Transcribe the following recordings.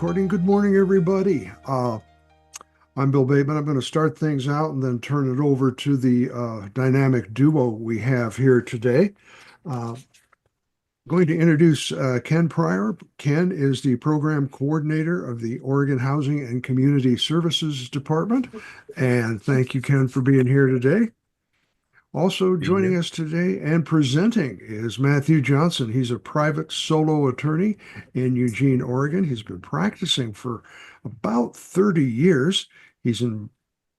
recording. Good morning, everybody. I'm Bill Bateman. I'm going to start things out and then turn it over to the dynamic duo we have here today. Uh, Going to introduce Ken Pryor. Ken is the program coordinator of the Oregon Housing and Community Services Department. And thank you, Ken, for being here today. Also joining us today and presenting is Matthew Johnson. He's a private solo attorney in Eugene, Oregon. He's been practicing for about 30 years. Been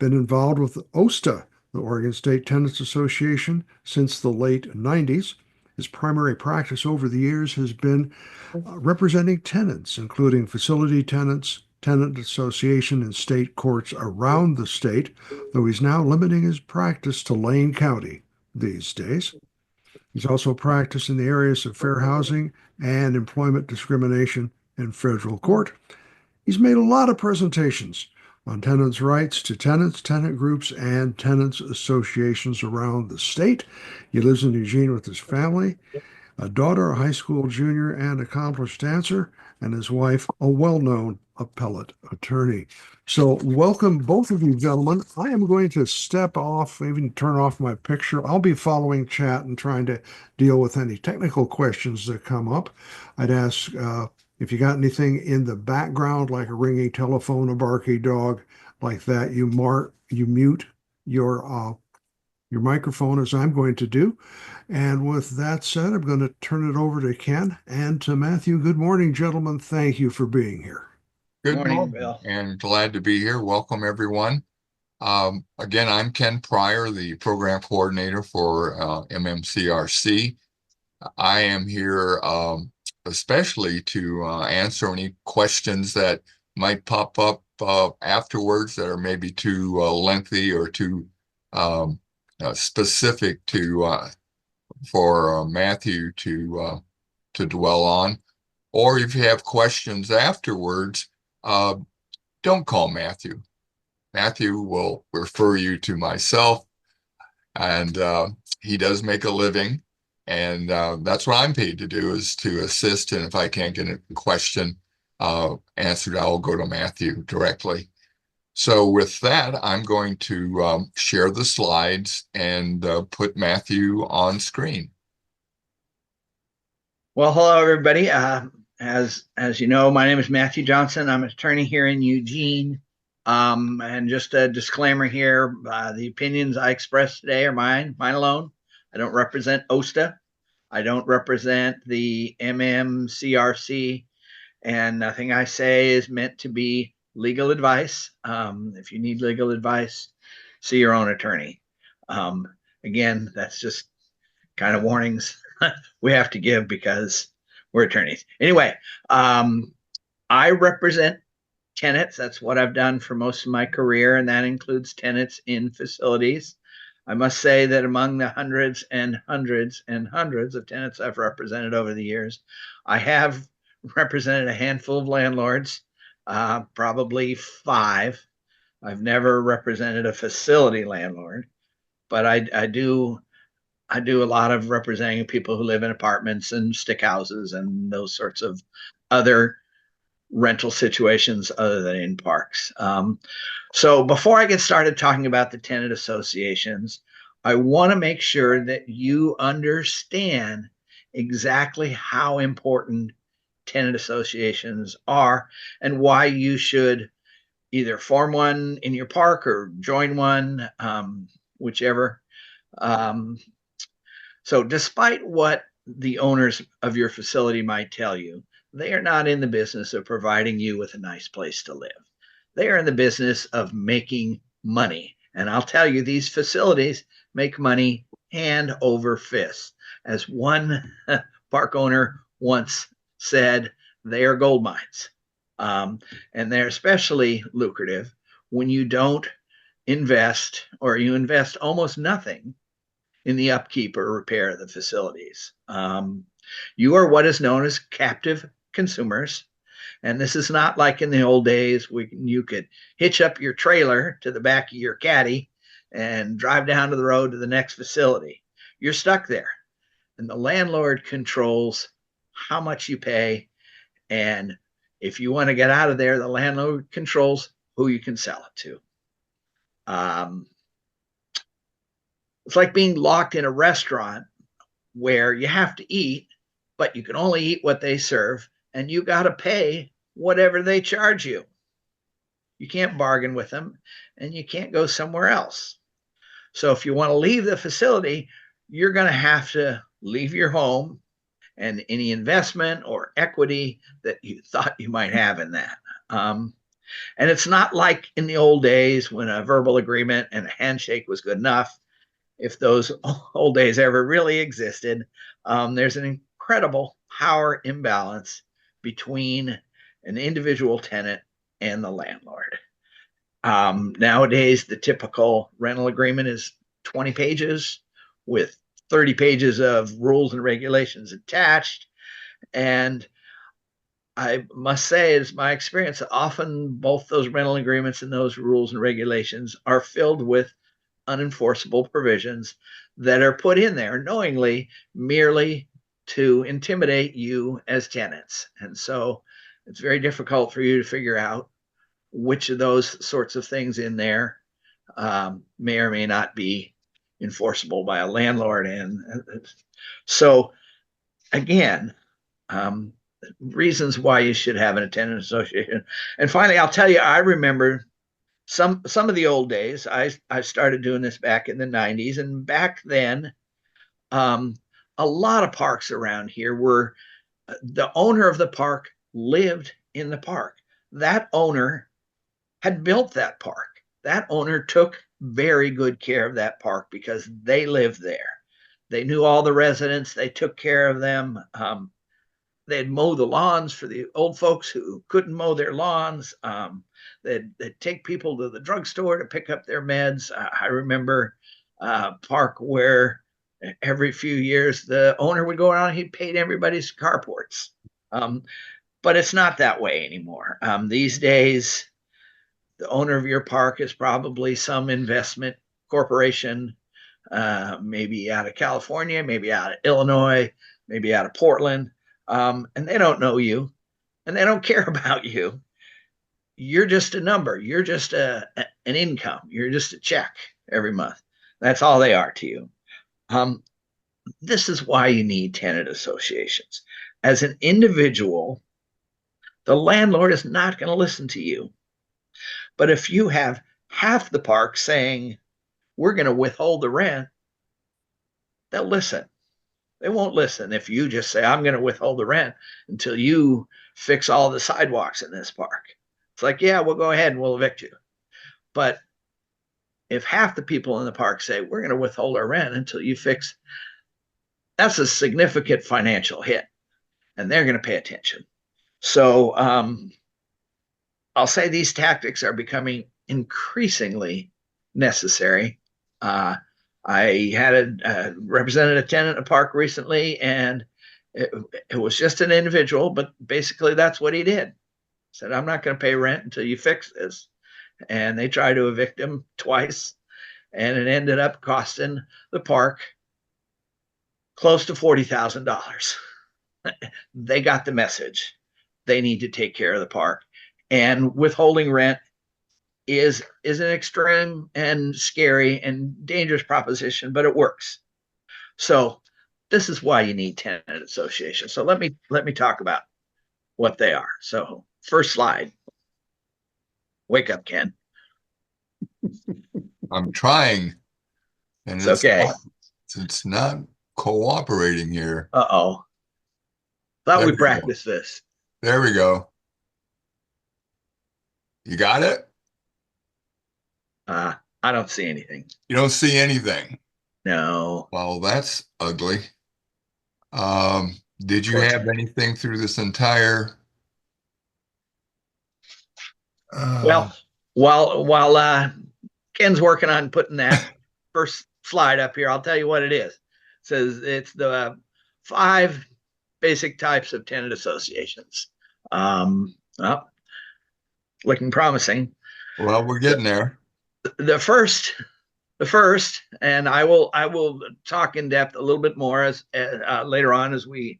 involved with OSTA, the Oregon State Tenants Association, since the late 90s. His primary practice over the years has been representing tenants, including facility tenants, tenant association, and state courts around the state, though he's now limiting his practice to Lane County these days. He's also practiced in the areas of fair housing and employment discrimination in federal court. He's made a lot of presentations on tenants' rights to tenants, tenant groups, and tenants associations around the state. He lives in Eugene with his family, a daughter, a high school junior, and accomplished dancer, and his wife, a well-known appellate attorney. So welcome, both of you gentlemen. I am going to step off, even turn off my picture. I'll be following chat and trying to deal with any technical questions that come up. I'd ask if you got anything in the background, like a ringing telephone, a barky dog, like that, you mute your microphone, as I'm going to do. And with that said, I'm going to turn it over to Ken and to Matthew. Good morning, gentlemen. Thank you for being here. Good morning, Bill. And glad to be here. Welcome, everyone. Again, I'm Ken Pryor, the program coordinator for MMCRC. I am here especially to answer any questions that might pop up afterwards that are maybe too lengthy or too specific for Matthew to dwell on. Or if you have questions afterwards, don't call Matthew. Matthew will refer you to myself, and he does make a living, and that's what I'm paid to do, is to assist. And if I can't get a question answered, I'll go to Matthew directly. So with that, I'm going to share the slides and put Matthew on screen. Well, hello, everybody. As you know, my name is Matthew Johnson. I'm an attorney here in Eugene. And just a disclaimer here, the opinions I express today are mine alone. I don't represent OSTA. I don't represent the MMCRC, and nothing I say is meant to be legal advice. If you need legal advice, see your own attorney. Again, that's just kind of warnings we have to give because we're attorneys. Anyway, I represent tenants. That's what I've done for most of my career, and that includes tenants in facilities. I must say that among the hundreds and hundreds and hundreds of tenants I've represented over the years, I have represented a handful of landlords, probably 5. I've never represented a facility landlord, but I do a lot of representing people who live in apartments and stick houses and those sorts of other rental situations other than in parks. So before I get started talking about the tenant associations, I want to make sure that you understand exactly how important tenant associations are and why you should either form one in your park or join one, whichever. So despite what the owners of your facility might tell you, they are not in the business of providing you with a nice place to live. They are in the business of making money. And I'll tell you, these facilities make money hand over fist. As one park owner once said, they are gold mines. And they're especially lucrative when you don't invest, or you invest almost nothing in the upkeep or repair of the facilities. You are what is known as captive consumers. And this is not like in the old days when you could hitch up your trailer to the back of your caddy and drive down to the road to the next facility. You're stuck there. And the landlord controls how much you pay and If you want to get out of there, the landlord controls who you can sell it to. It's like being locked in a restaurant where you have to eat, but you can only eat what they serve, and you got to pay whatever they charge you. You can't bargain with them, and you can't go somewhere else. So if you want to leave the facility, you're going to have to leave your home and any investment or equity that you thought you might have in that. And it's not like in the old days when a verbal agreement and a handshake was good enough. If those old days ever really existed, there's an incredible power imbalance between an individual tenant and the landlord. Nowadays, the typical rental agreement is 20 pages with 30 pages of rules and regulations attached. And I must say, it's my experience that often both those rental agreements and those rules and regulations are filled with unenforceable provisions that are put in there knowingly, merely to intimidate you as tenants. And so it's very difficult for you to figure out which of those sorts of things in there may or may not be enforceable by a landlord. And so, again, reasons why you should have an tenant association. And finally, I'll tell you, I remember some of the old days. I started doing this back in the 90s, and back then, a lot of parks around here were the owner of the park lived in the park. That owner had built that park. That owner took very good care of that park because they lived there. They knew all the residents. They took care of them. They'd mow the lawns for the old folks who couldn't mow their lawns. They'd take people to the drugstore to pick up their meds. I remember a park where every few years the owner would go around, he paid everybody's carports. But it's not that way anymore. These days, the owner of your park is probably some investment corporation, maybe out of California, maybe out of Illinois, maybe out of Portland. And they don't know you and they don't care about you. You're just a number. You're just an income. You're just a check every month. That's all they are to you. This is why you need tenant associations. As an individual, the landlord is not going to listen to you. But if you have half the park saying, we're going to withhold the rent, they'll listen. They won't listen if you just say, I'm going to withhold the rent until you fix all the sidewalks in this park. It's like, yeah, we'll go ahead and we'll evict you. But if half the people in the park say, we're going to withhold our rent until you fix, that's a significant financial hit, and they're going to pay attention. So I'll say these tactics are becoming increasingly necessary. I had represented a tenant in a park recently, and it was just an individual, but basically that's what he did. Said, I'm not going to pay rent until you fix this. And they tried to evict him twice, and it ended up costing the park close to $40,000. They got the message. They need to take care of the park. And withholding rent is an extreme and scary and dangerous proposition, but it works. So this is why you need tenant associations. So let me talk about what they are. So first slide. Wake up, Ken. I'm trying, and it's not cooperating here. Uh-oh. Thought we practiced this. There we go. You got it? I don't see anything. You don't see anything? No. Well, that's ugly. Did you have anything through this entire? Well, while Ken's working on putting that first slide up here, I'll tell you what it is. It says it's the 5 basic types of tenant associations. Well, looking promising. Well, we're getting there. The first, and I will talk in depth a little bit more as later on as we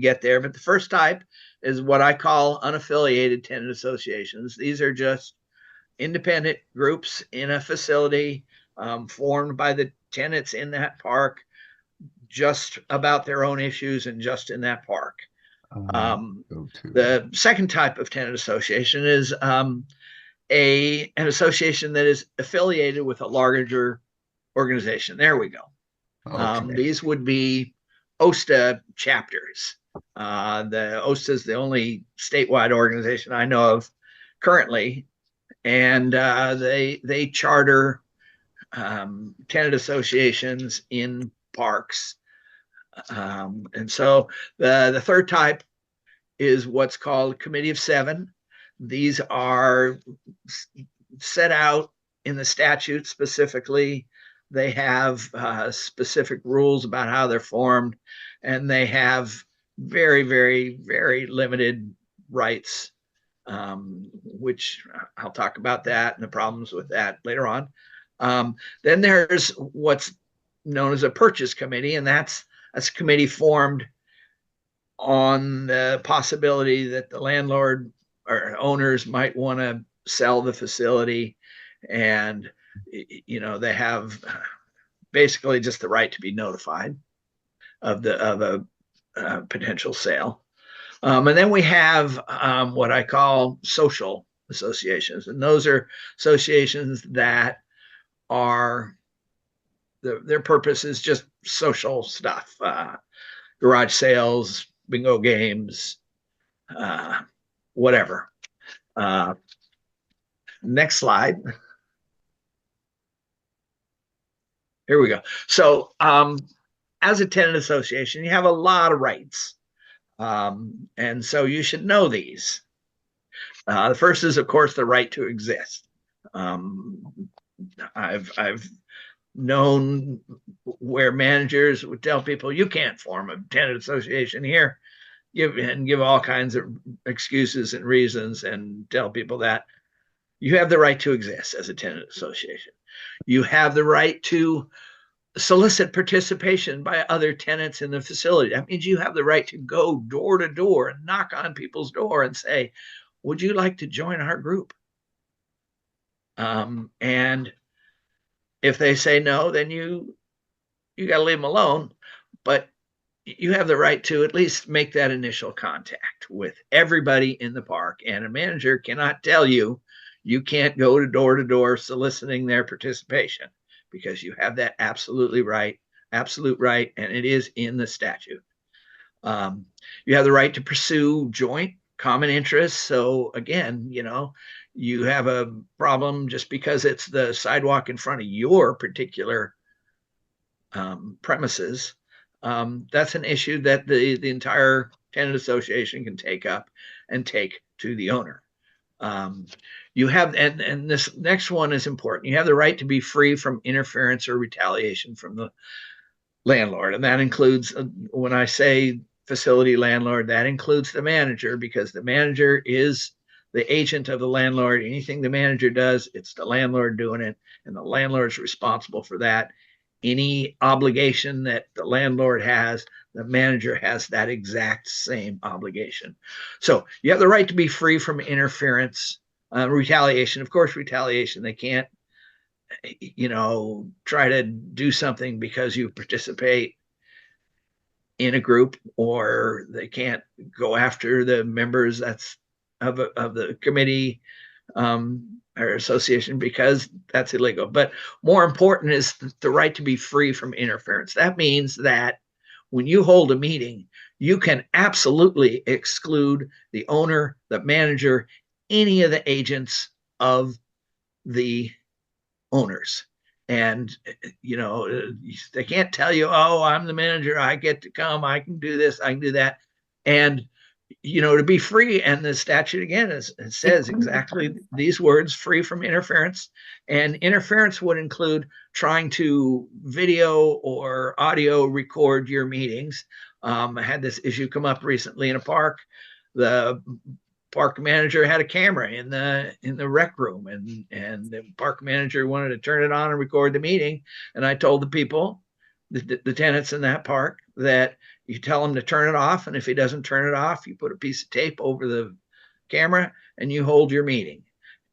get there. But the first type is what I call unaffiliated tenant associations. These are just independent groups in a facility formed by the tenants in that park, just about their own issues and just in that park. Go to. The second type of tenant association is an association that is affiliated with a larger organization. There we go. Okay. These would be OSTA chapters. The OSTA is the only statewide organization I know of currently, and they charter tenant associations in parks. And so the third type is what's called Committee of Seven. These are set out in the statute specifically. They have specific rules about how they're formed, and they have very, very, very limited rights, which I'll talk about that and the problems with that later on. Then there's what's known as a purchase committee, and that's a committee formed on the possibility that the landlord or owners might want to sell the facility, and they have basically just the right to be notified of a potential sale. And then we have what I call social associations, and those are associations that are their purpose is just social stuff, garage sales, bingo games, whatever. Next slide. Here we go. So as a tenant association, you have a lot of rights. And so you should know these. The first is, of course, the right to exist. I've known where managers would tell people, you can't form a tenant association here, give all kinds of excuses and reasons, and tell people that you have the right to exist as a tenant association. You have the right to solicit participation by other tenants in the facility. That means you have the right to go door to door and knock on people's door and say, would you like to join our group? And if they say no, then you got to leave them alone. But you have the right to at least make that initial contact with everybody in the park. And a manager cannot tell you you can't go to door soliciting their participation, because you have that absolute right, and it is in the statute. You have the right to pursue joint common interests. So again, you have a problem just because it's the sidewalk in front of your particular premises. That's an issue that the entire tenant association can take up and take to the owner. You have, and this next one is important. You have the right to be free from interference or retaliation from the landlord. And that includes, when I say facility landlord, that includes the manager, because the manager is the agent of the landlord. Anything the manager does, it's the landlord doing it, and the landlord's responsible for that. Any obligation that the landlord has, the manager has that exact same obligation. So you have the right to be free from interference, retaliation. Of course, retaliation, they can't, try to do something because you participate in a group, or they can't go after the members that's of the committee or association, because that's illegal. But more important is the right to be free from interference. That means that when you hold a meeting, you can absolutely exclude the owner, the manager, any of the agents of the owners. And they can't tell you, oh, I'm the manager, I get to come, I can do this, I can do that. And to be free, and the statute again it says exactly these words: free from interference. And interference would include trying to video or audio record your meetings. I had this issue come up recently in a park. The park manager had a camera in the rec room, and the park manager wanted to turn it on and record the meeting. And I told the people, the tenants in that park that you tell him to turn it off. And if he doesn't turn it off, you put a piece of tape over the camera and you hold your meeting.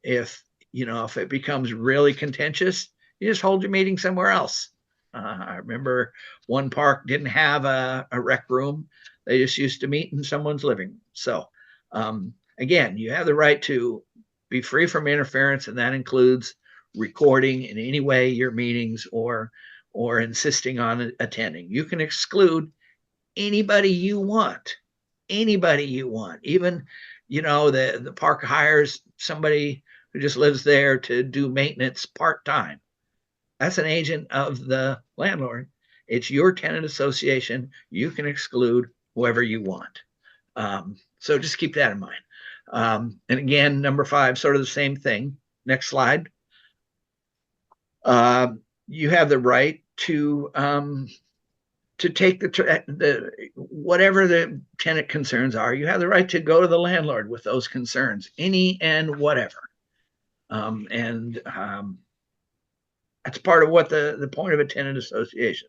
If it becomes really contentious, you just hold your meeting somewhere else. I remember one park didn't have a rec room. They just used to meet in someone's living room. So again, you have the right to be free from interference, and that includes recording in any way your meetings or insisting on attending. You can exclude anybody you want, even the park hires somebody who just lives there to do maintenance part-time. That's an agent of the landlord. It's your tenant association. You can exclude whoever you want. So just keep that in mind. And again, number 5, sort of the same thing. Next slide. You have the right to take the whatever the tenant concerns are. You have the right to go to the landlord with those concerns, any and whatever. That's part of what the point of a tenant association.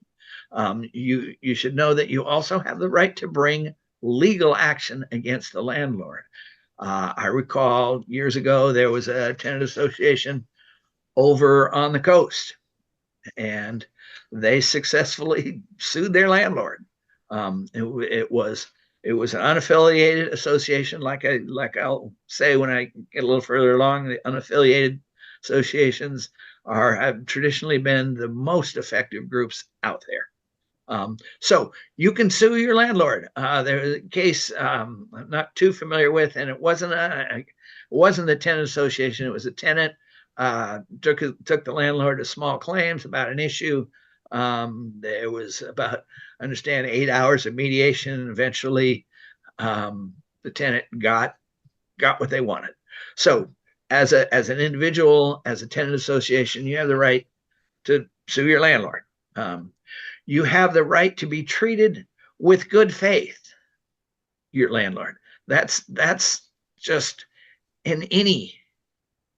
You should know that you also have the right to bring legal action against the landlord. I recall years ago there was a tenant association over on the coast, and they successfully sued their landlord. It was an unaffiliated association, like I'll say when I get a little further along. The unaffiliated associations have traditionally been the most effective groups out there. So you can sue your landlord. There was a case I'm not too familiar with, and it wasn't the tenant association. It was a tenant took the landlord to small claims about an issue. There was about, I understand, 8 hours of mediation, and eventually the tenant got what they wanted. So as an individual, as a tenant association, you have the right to sue your landlord. You have the right to be treated with good faith, your landlord. That's just in any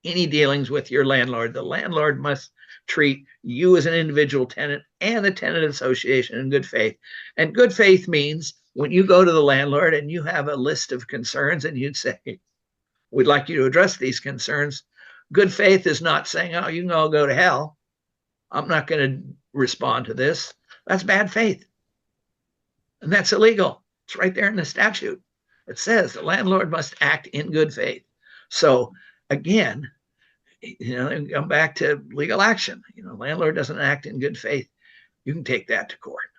dealings with your landlord. The landlord must treat you as an individual tenant and the tenant association in good faith. And good faith means when you go to the landlord and you have a list of concerns and you'd say, we'd like you to address these concerns. Good faith is not saying, oh, you can all go to hell. I'm not going to respond to this. That's bad faith. And that's illegal. It's right there in the statute. It says the landlord must act in good faith. So again, come back to legal action. Landlord doesn't act in good faith, you can take that to court.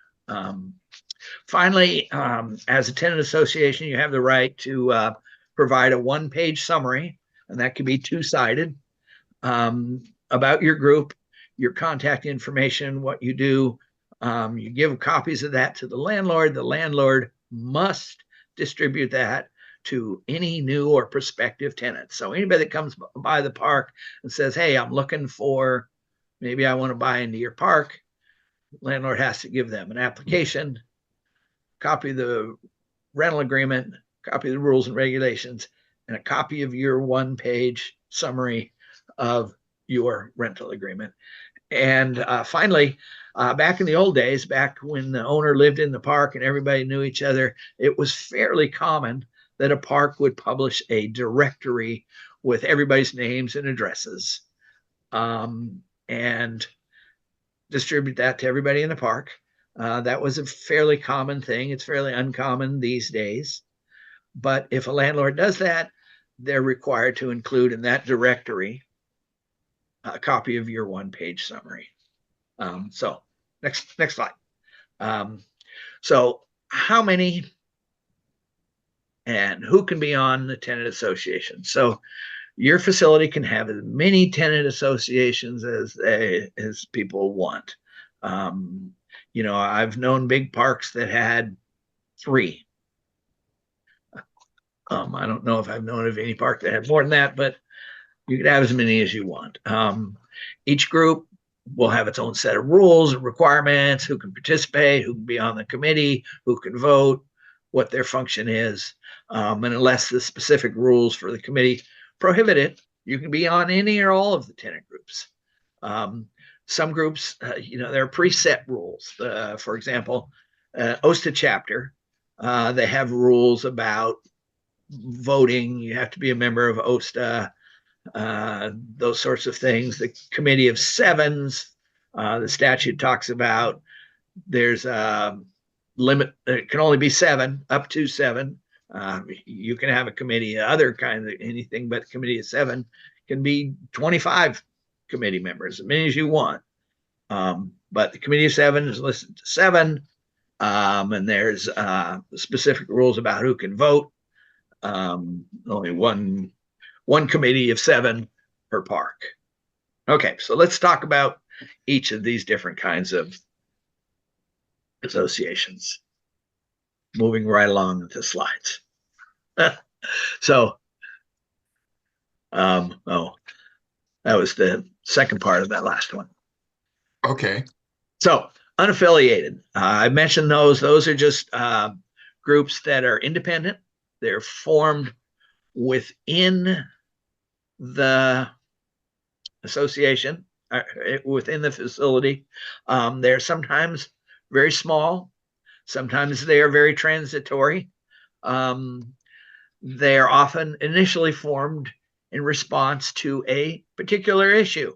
Finally, as a tenant association, you have the right to provide a 1-page summary, and that can be 2-sided, about your group, your contact information, what you do. You give copies of that to the landlord. The landlord must distribute that to any new or prospective tenants. So anybody that comes by the park and says, hey, I'm looking for, maybe I want to buy into your park, landlord has to give them an application, copy of the rental agreement, copy of the rules and regulations, and a copy of your 1-page summary of your rental agreement. And finally, back in the old days, back when the owner lived in the park and everybody knew each other, it was fairly common that a park would publish a directory with everybody's names and addresses, and distribute that to everybody in the park. That was a fairly common thing. It's fairly uncommon these days. But if a landlord does that, they're required to include in that directory a copy of your 1-page summary. So next slide. So how many and who can be on the tenant association? So your facility can have as many tenant associations as people want. I've known big parks that had 3. I don't know if I've known of any park that had more than that, but you could have as many as you want. Each group will have its own set of rules and requirements, who can participate, who can be on the committee, who can vote, what their function is. And unless the specific rules for the committee prohibit it, you can be on any or all of the tenant groups. some groups, there are preset rules. For example, OSTA chapter, they have rules about voting. You have to be a member of OSTA, those sorts of things. The Committee of Sevens, the statute talks about there's a limit. It can only be 7, up to 7. You can have a committee, other kind of anything, but the Committee of 7 can be 25 committee members, as many as you want. But the Committee of 7 is listed to 7. And there's specific rules about who can vote. Only one committee of 7 per park. Okay, so let's talk about each of these different kinds of associations. Moving right along with the slides. So, that was the second part of that last one. Okay. So, unaffiliated. I mentioned those. Those are just groups that are independent. They're formed within the association, within the facility. They're sometimes very small. Sometimes they are very transitory. They are often initially formed in response to a particular issue.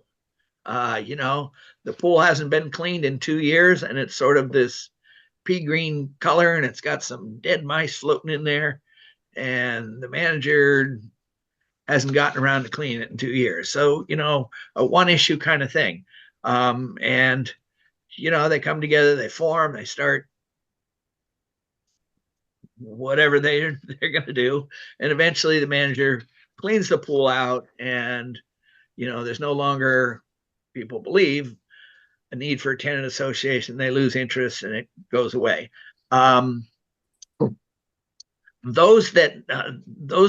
The pool hasn't been cleaned in 2 years, and it's sort of this pea green color, and it's got some dead mice floating in there, and the manager hasn't gotten around to cleaning it in 2 years. So, a one issue kind of thing. And they come together, they form, they start whatever they're going to do, and eventually the manager cleans the pool out, and there's no longer, people believe, a need for a tenant association. They lose interest and it goes away. Those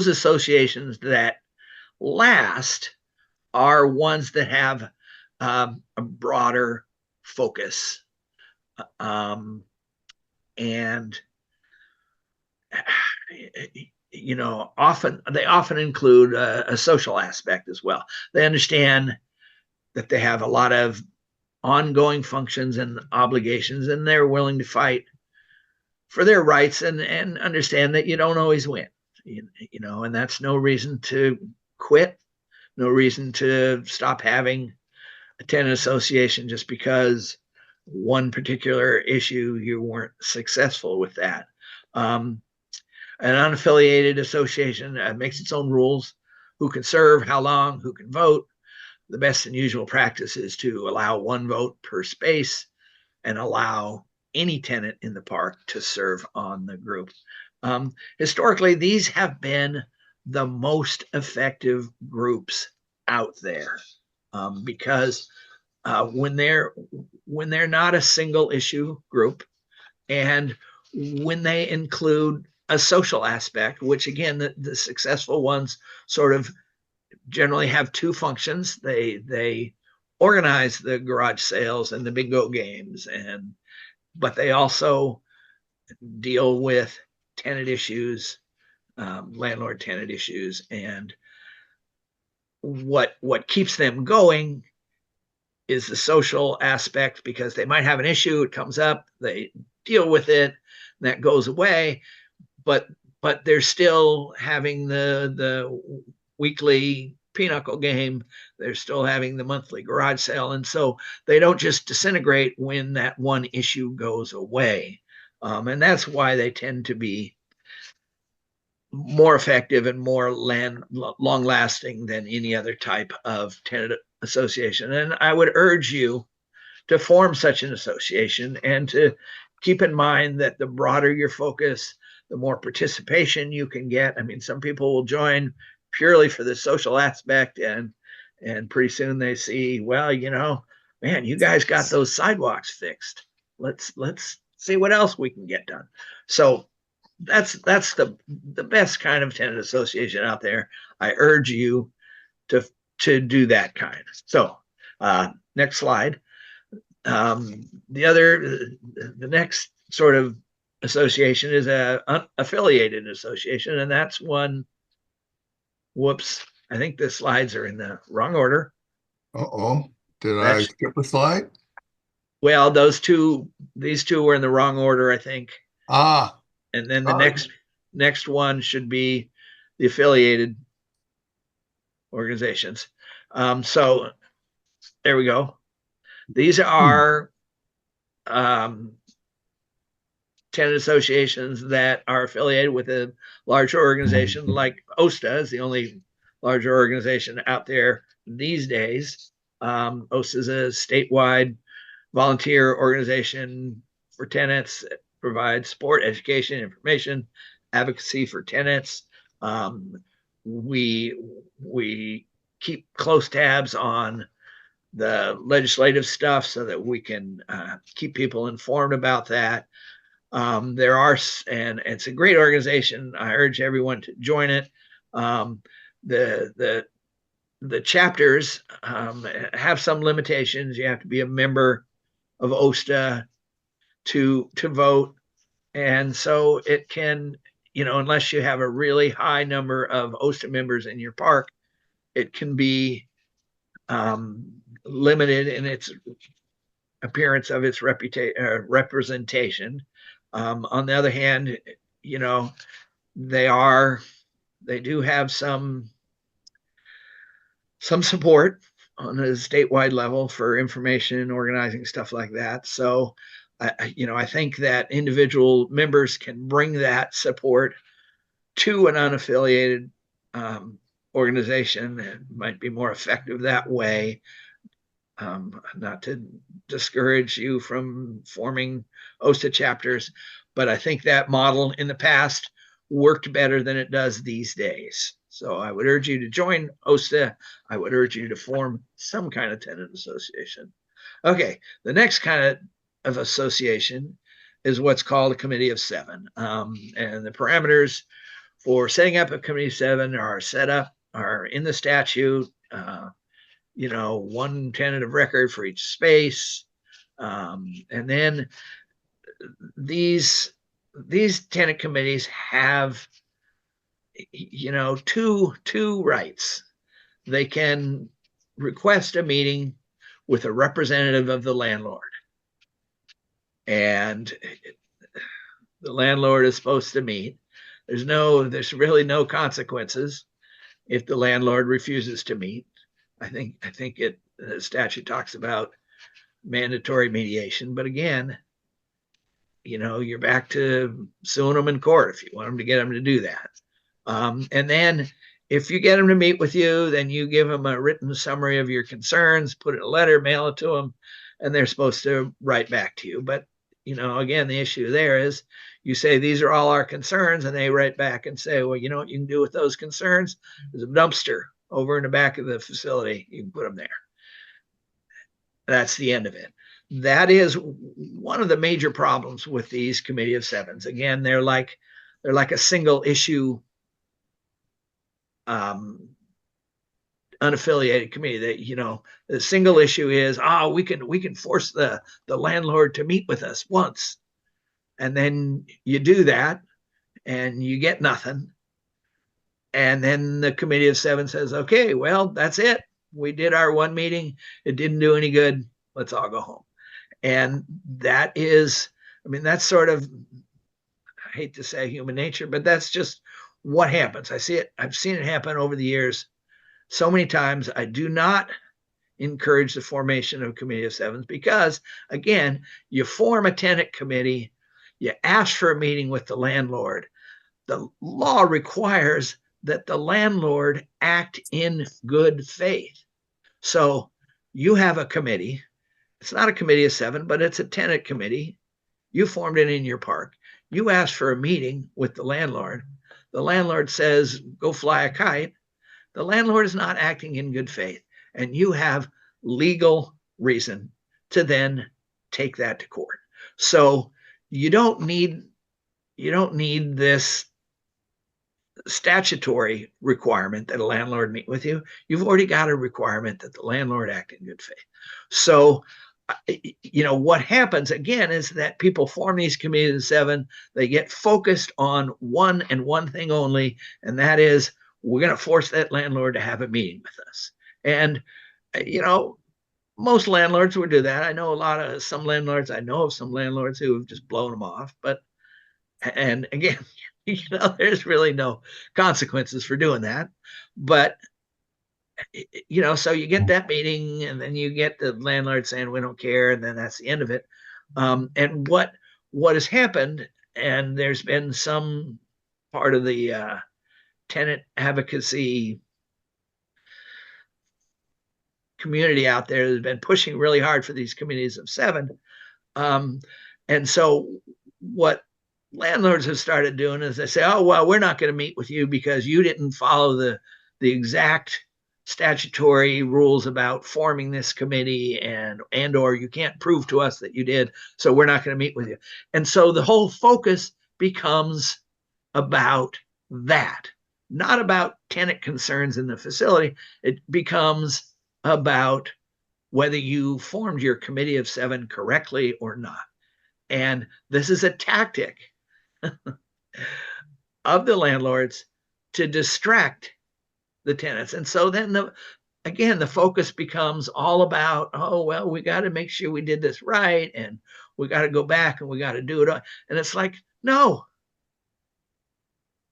associations that last are ones that have a broader focus, and often include a social aspect as well. They understand that they have a lot of ongoing functions and obligations, and they're willing to fight for their rights, and understand that you don't always win, and that's no reason to quit, no reason to stop having a tenant association just because one particular issue you weren't successful with that. An unaffiliated association makes its own rules: who can serve, how long, who can vote. The best and usual practice is to allow one vote per space and allow any tenant in the park to serve on the group. Historically, these have been the most effective groups out there, because when they're not a single issue group, and when they include a social aspect, which again, the successful ones sort of generally have 2 functions. They organize the garage sales and the bingo games, but they also deal with tenant issues, landlord tenant issues, and what keeps them going is the social aspect, because they might have an issue, it comes up, they deal with it, that goes away, but they're still having the weekly pinochle game, they're still having the monthly garage sale, and so they don't just disintegrate when that one issue goes away. And that's why they tend to be more effective and more long lasting than any other type of tenant association. And I would urge you to form such an association, and to keep in mind that the broader your focus, the more participation you can get. I mean, some people will join purely for the social aspect, and pretty soon they see, well, man, you guys got those sidewalks fixed. Let's see what else we can get done. So that's the best kind of tenant association out there. I urge you to do that kind. So next slide. The next sort of association is a unaffiliated association, and that's one. Whoops, I think the slides are in the wrong order. Uh-oh. Did I That's skip a slide? well, these two were in the wrong order, I think. Ah, And then the sorry. next one should be the affiliated organizations. So there we go. These are um, tenant associations that are affiliated with a larger organization like OSTA is the only larger organization out there these days. OSTA is a statewide volunteer organization for tenants, that provides support, education, information, advocacy for tenants. We keep close tabs on the legislative stuff so that we can keep people informed about that. There are, and it's a great organization. I urge everyone to join it. Um, the chapters have some limitations. You have to be a member of OSTA to vote, and so it can, unless you have a really high number of OSTA members in your park, it can be limited in its appearance of its representation. On the other hand, you know, they are they do have some support on a statewide level for information and organizing stuff like that. So, I think that individual members can bring that support to an unaffiliated organization. It might be more effective that way. Not to discourage you from forming OSTA chapters, but I think that model in the past worked better than it does these days. So I would urge you to join OSTA. I would urge you to form some kind of tenant association. Okay, the next kind of association is what's called a committee of seven. And the parameters for setting up a committee of seven are in the statute. One tenant of record for each space. And then these tenant committees have, two rights. They can request a meeting with a representative of the landlord. And the landlord is supposed to meet. There's really no consequences if the landlord refuses to meet. I think the statute talks about mandatory mediation, but again, you're back to suing them in court if you want them to get them to do that. And then if you get them to meet with you, then you give them a written summary of your concerns, put it in a letter, mail it to them, and they're supposed to write back to you. But again, the issue there is you say these are all our concerns, and they write back and say, well, you know what you can do with those concerns? There's a dumpster over in the back of the facility. You can put them there. That's the end of it. That is one of the major problems with these committee of sevens. Again, they're like a single issue unaffiliated committee that, the single issue is, we can force the landlord to meet with us once. And then you do that and you get nothing. And then the committee of seven says, okay, well, that's it. We did our one meeting. It didn't do any good. Let's all go home. And that's sort of, I hate to say human nature, but that's just what happens. I've seen it happen over the years so many times. I do not encourage the formation of a committee of sevens because, again, you form a tenant committee, you ask for a meeting with the landlord. The law requires that the landlord act in good faith. So you have a committee. It's not a committee of seven, but it's a tenant committee. You formed it in your park. You ask for a meeting with the landlord. The landlord says, go fly a kite. The landlord is not acting in good faith. And you have legal reason to then take that to court. So you don't need this statutory requirement that a landlord meet with you. You've already got a requirement that the landlord act in good faith. So, what happens again is that people form these committees of seven. They get focused on one and one thing only, and that is we're going to force that landlord to have a meeting with us. And, most landlords would do that. I know some landlords. I know of some landlords who have just blown them off. But and again, there's really no consequences for doing that. But so you get that meeting, and then you get the landlord saying we don't care, and then that's the end of it. And what has happened, and there's been some part of the tenant advocacy community out there that's been pushing really hard for these committees of 7. And so what landlords have started doing is they say, oh, well, we're not going to meet with you because you didn't follow the exact statutory rules about forming this committee, and or you can't prove to us that you did, so we're not going to meet with you. And so the whole focus becomes about that, not about tenant concerns in the facility. It becomes about whether you formed your committee of 7 correctly or not. And this is a tactic of the landlords to distract the tenants. And so then the focus becomes all about, oh, well, we got to make sure we did this right, and we got to go back and we got to do it. And it's like, no,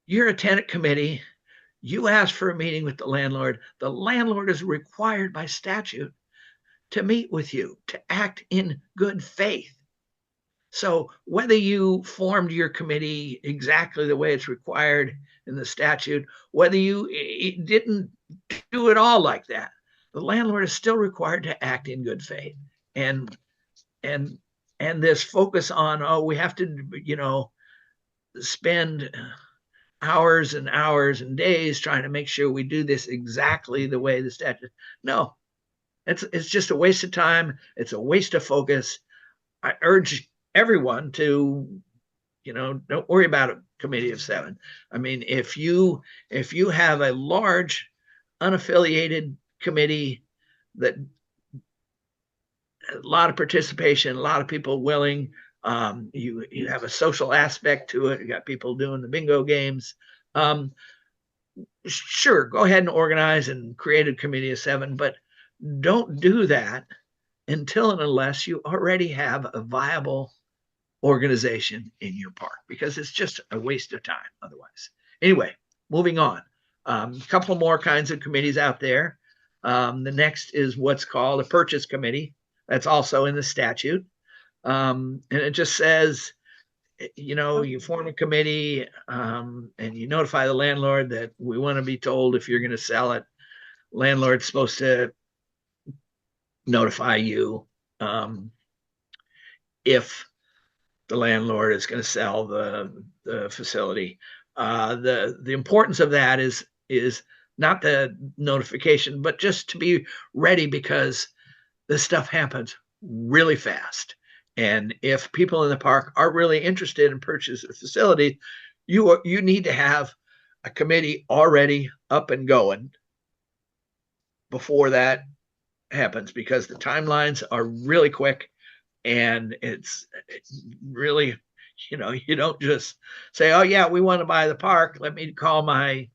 you're a tenant committee. You asked for a meeting with the landlord. The landlord is required by statute to meet with you, to act in good faith. So whether you formed your committee exactly the way it's required in the statute, whether you didn't do it all like that, the landlord is still required to act in good faith. And this focus on, oh, we have to, spend hours and hours and days trying to make sure we do this exactly the way the statute. No, it's just a waste of time. It's a waste of focus. I urge everyone to, don't worry about a committee of 7. I mean, if you have a large unaffiliated committee that a lot of participation, a lot of people willing, you have a social aspect to it. You got people doing the bingo games. Sure, go ahead and organize and create a committee of 7, but don't do that until and unless you already have a viable organization in your park, because it's just a waste of time otherwise. Anyway, moving on. A couple more kinds of committees out there. The next is what's called a purchase committee. That's also in the statute. And it just says, you form a committee, and you notify the landlord that we want to be told if you're going to sell it. Landlord's supposed to notify you if the landlord is going to sell the facility. The importance of that is not the notification, but just to be ready, because this stuff happens really fast. And if people in the park are really interested in purchasing a facility, you need to have a committee already up and going before that happens, because the timelines are really quick. And it's really, you don't just say, oh, yeah, we want to buy the park. Let me call my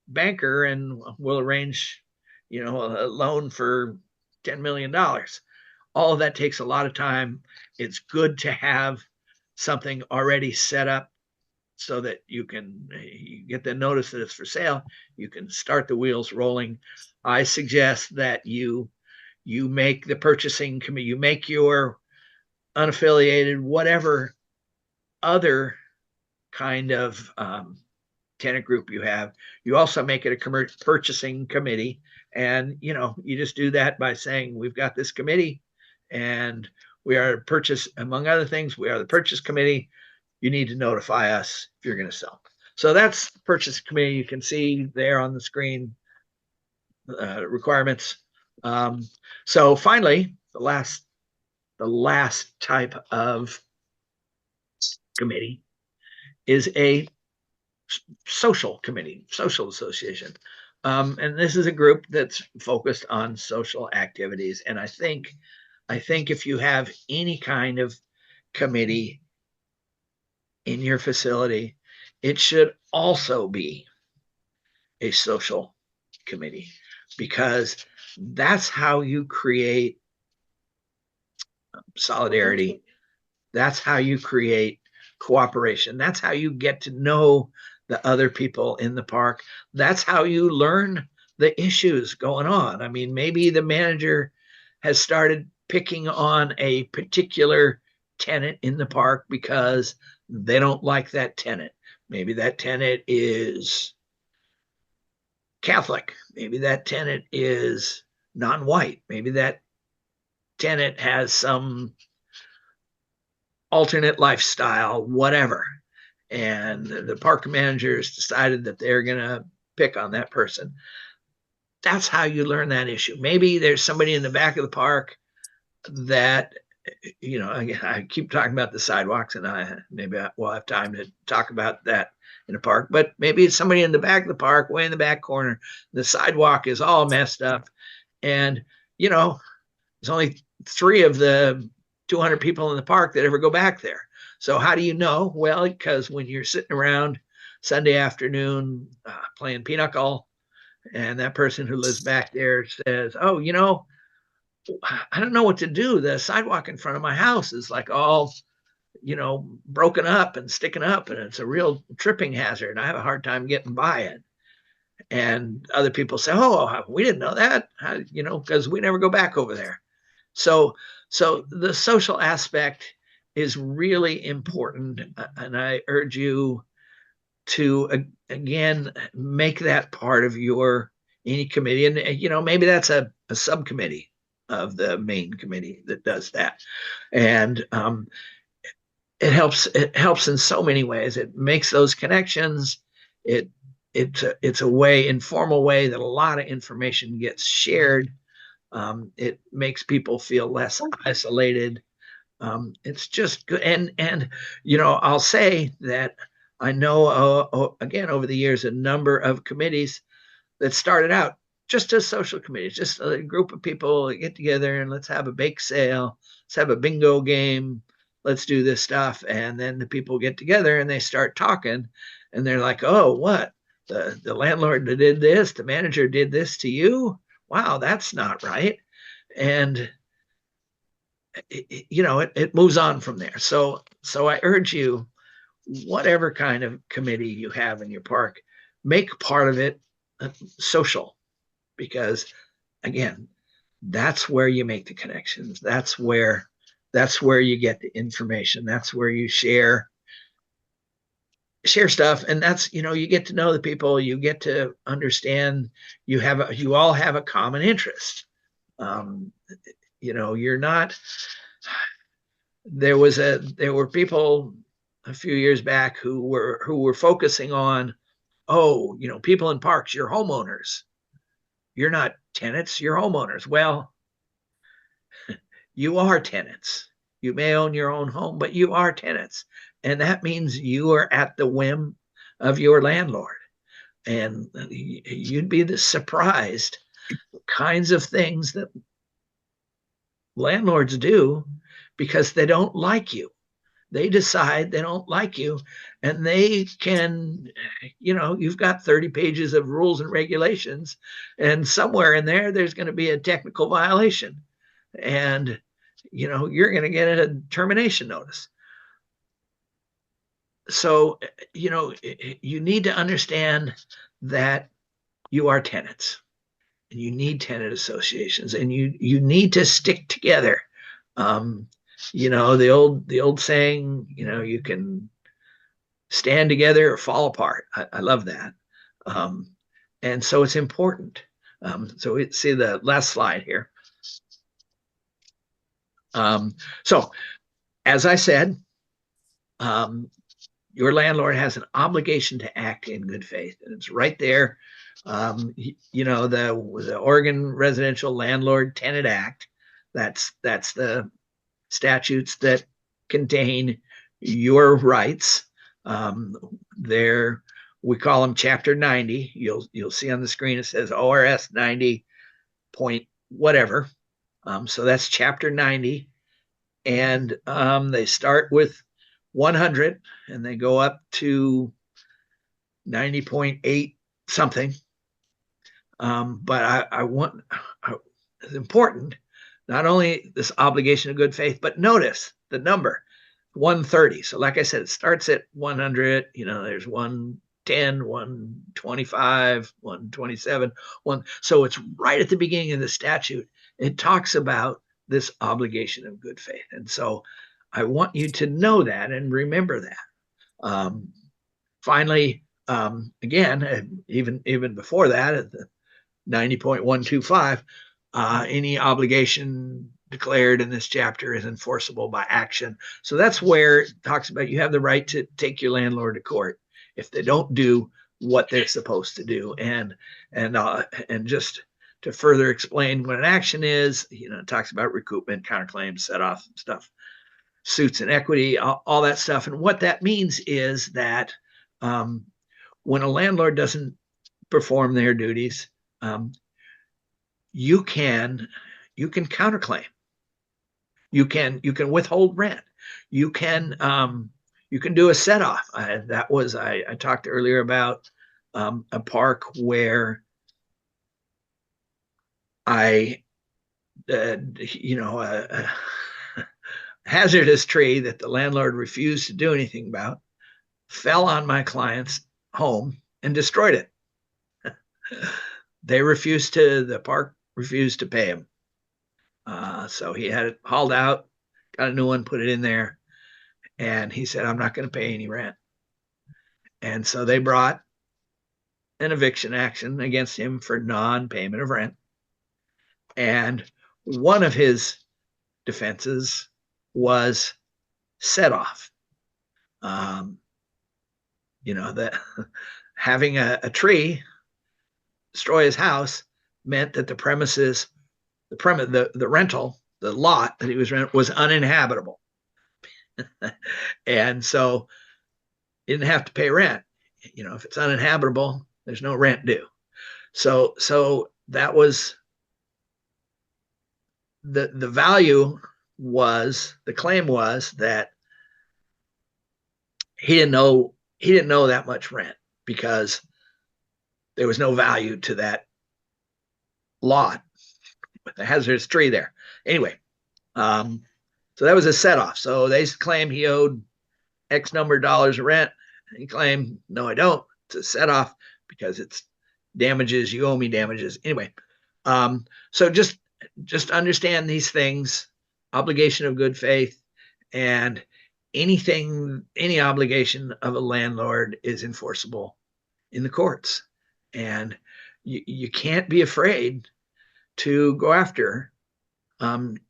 banker and we'll arrange, a loan for $10 million. All of that takes a lot of time. It's good to have something already set up so that you get the notice that it's for sale. You can start the wheels rolling. I suggest that you make the purchasing committee, you make your unaffiliated, whatever other kind of tenant group you have, you also make it a purchasing committee. And, you just do that by saying, we've got this committee and we are purchase, among other things, we are the purchase committee. You need to notify us if you're going to sell. So that's the purchase committee. You can see there on the screen requirements. So finally, the last type of committee is a social committee, social association. And this is a group that's focused on social activities. And I think if you have any kind of committee in your facility, it should also be a social committee, because That's how you create solidarity. That's how you create cooperation. That's how you get to know the other people in the park. That's how you learn the issues going on. I mean, maybe the manager has started picking on a particular tenant in the park because they don't like that tenant. Maybe that tenant is Catholic. Maybe that tenant is non-white. Maybe that tenant has some alternate lifestyle, whatever. And the park managers decided that they're going to pick on that person. That's how you learn that issue. Maybe there's somebody in the back of the park that, I keep talking about the sidewalks, and maybe we'll have time to talk about that in the park, but maybe it's somebody in the back of the park, way in the back corner. The sidewalk is all messed up. And, there's only 3 of the 200 people in the park that ever go back there. So how do you know? Well, because when you're sitting around Sunday afternoon playing pinochle, and that person who lives back there says, "Oh, I don't know what to do. The sidewalk in front of my house is like all, broken up and sticking up, and it's a real tripping hazard. I have a hard time getting by it." And other people say, "Oh, we didn't know that, because we never go back over there." So, so the social aspect is really important, and I urge you to again make that part of your any committee, and maybe that's a subcommittee of the main committee that does that, and it helps in so many ways. It makes those connections. It's a way, informal way, that a lot of information gets shared. It makes people feel less isolated. It's just good. And I'll say that I know, again, over the years, a number of committees that started out just as social committees, just a group of people that get together and let's have a bake sale, let's have a bingo game, let's do this stuff. And then the people get together and they start talking, and they're like, "Oh, what? The landlord did this, the manager did this to you? Wow, that's not right." And it moves on from there. So I urge you, whatever kind of committee you have in your park, make part of it social, because again, that's where you make the connections. That's where you get the information. That's where you share stuff, and that's you get to know the people. You get to understand. You all have a common interest. You're not. There were people a few years back who were focusing on, "Oh, people in parks, you're homeowners. You're not tenants, you're homeowners." Well, you are tenants. You may own your own home, but you are tenants. And that means you are at the whim of your landlord. And you'd be surprised the kinds of things that landlords do because they don't like you. They decide they don't like you, and they can, you've got 30 pages of rules and regulations, and somewhere in there's going to be a technical violation, and you're going to get a termination notice. So you need to understand that you are tenants, and you need tenant associations, and you need to stick together. The old saying, you can stand together or fall apart. I love that. And so it's important. So we see the last slide here. So as I said, your landlord has an obligation to act in good faith, and it's right there. The Oregon Residential Landlord Tenant Act. That's the statutes that contain your rights. We call them Chapter 90. You'll see on the screen it says ORS 90 point whatever. So that's Chapter 90, and they start with 100 and they go up to 90.8 something. But it's important, not only this obligation of good faith, but notice the number 130. So like I said, it starts at 100, there's 110, 125, 127, one. So it's right at the beginning of the statute. It talks about this obligation of good faith. And so I want you to know that and remember that. Finally, again, even before that, at the 90.125, any obligation declared in this chapter is enforceable by action. So that's where it talks about you have the right to take your landlord to court if they don't do what they're supposed to do. And just to further explain what an action is, it talks about recoupment, counterclaims, set off stuff, suits and equity, all that stuff. And what that means is that when a landlord doesn't perform their duties, you can counterclaim. You can withhold rent. You can do a set off. I talked earlier about a park where a hazardous tree that the landlord refused to do anything about fell on my client's home and destroyed it. The park refused to pay him. So he had it hauled out, got a new one, put it in there. And he said, I'm not going to pay any rent. And so they brought an eviction action against him for non-payment of rent. And one of his defenses was set off. That having a tree destroy his house meant that the rental, the lot that he was renting was uninhabitable. And so he didn't have to pay rent. If it's uninhabitable, there's no rent due. So that was the value was, the claim was that he didn't know that much rent because there was no value to that lot with the hazardous tree there. Anyway, so that was a set off. So they claimed he owed X number of dollars of rent. And he claimed, no, I don't. It's a set off because it's damages. You owe me damages. Anyway, so just understand these things, obligation of good faith, and any obligation of a landlord is enforceable in the courts. And you can't be afraid to go after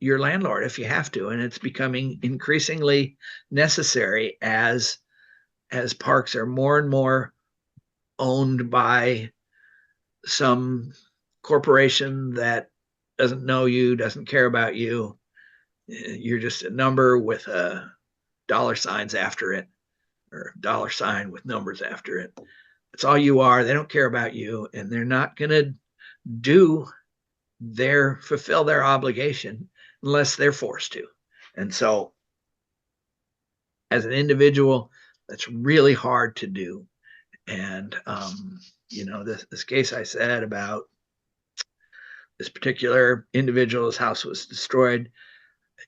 your landlord if you have to. And it's becoming increasingly necessary as parks are more and more owned by some corporation that doesn't know you, doesn't care about you. You're just a number with dollar signs after it, or a dollar sign with numbers after it. That's all you are. They don't care about you, and they're not going to fulfill their obligation unless they're forced to. And so as an individual, that's really hard to do. And this case I said about this particular individual's house was destroyed,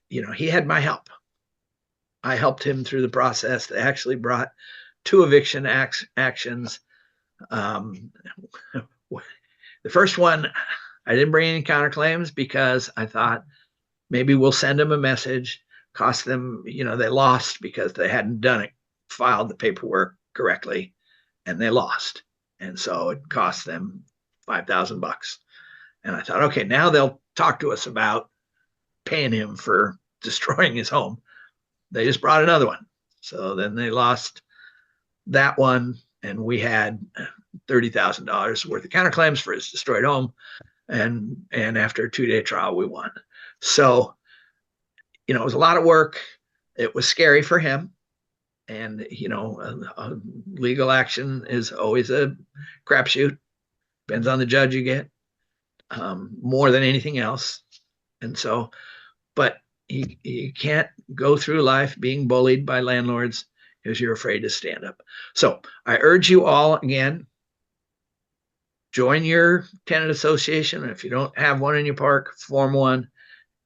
he had my help. I helped him through the process. They actually brought 2 eviction actions. The first one, I didn't bring any counterclaims because I thought maybe we'll send them a message, cost them, they lost because they hadn't filed the paperwork correctly, and they lost. And so it cost them $5,000. And I thought, okay, now they'll talk to us about paying him for destroying his home. They just brought another one. So then they lost that one, and we had $30,000 worth of counterclaims for his destroyed home. And after a 2-day trial, we won. So, it was a lot of work. It was scary for him. And, a legal action is always a crapshoot. Depends on the judge you get, more than anything else. And so, but you can't go through life being bullied by landlords because you're afraid to stand up. So I urge you all again, join your tenant association. If you don't have one in your park, form one,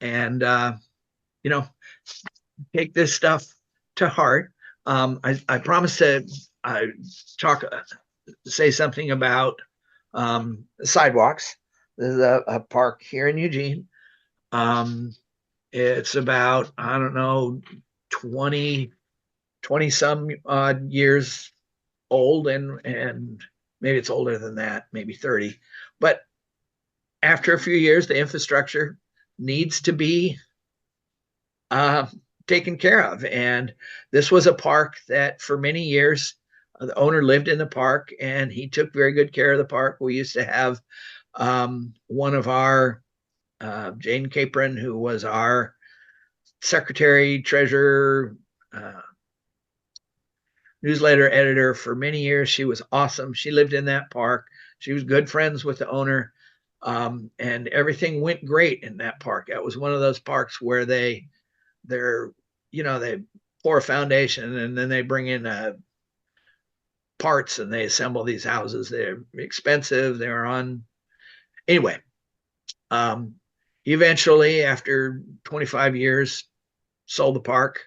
and you know, take this stuff to heart. I promise to talk, say something about sidewalks. This is a park here in Eugene. It's about, I don't know, 20 some odd years old, and maybe it's older than that, maybe 30. But after a few years, the infrastructure needs to be uh, taken care of. And this was a park that for many years, the owner lived in the park and he took very good care of the park. We used to have one of our, Jane Capron, who was our secretary, treasurer, newsletter editor for many years. She was awesome. She lived in that park. She was good friends with the owner. And everything went great in that park. That was one of those parks where they're, they pour a foundation and then they bring in parts and they assemble these houses. They're expensive. They're on, anyway. Eventually, after 25 years, sold the park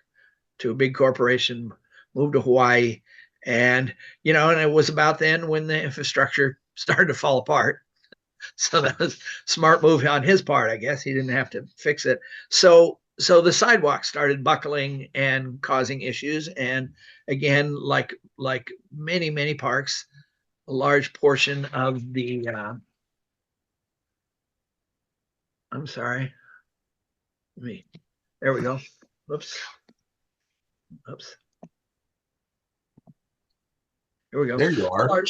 to a big corporation, moved to Hawaii. And, and it was about then when the infrastructure started to fall apart. So that was a smart move on his part, I guess. He didn't have to fix it. So the sidewalk started buckling and causing issues. And again, like many parks, a large portion of the I'm sorry. There we go. Oops. Here we go. There you are.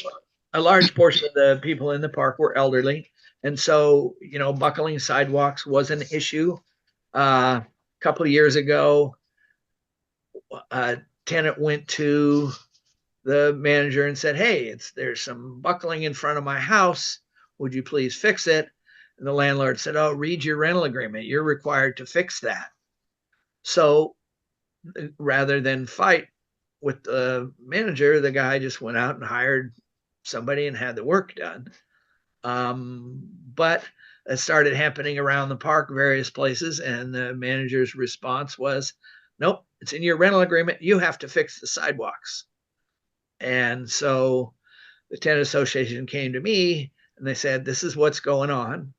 A large portion of the people in the park were elderly. And so, buckling sidewalks was an issue. A couple of years ago, a tenant went to the manager and said, "Hey, there's some buckling in front of my house. Would you please fix it?" And the landlord said, "Oh, read your rental agreement. You're required to fix that." So rather than fight with the manager, the guy just went out and hired somebody and had the work done. But it started happening around the park, various places, and the manager's response was, "Nope, it's in your rental agreement. You have to fix the sidewalks." And so the tenant association came to me and they said, "This is what's going on."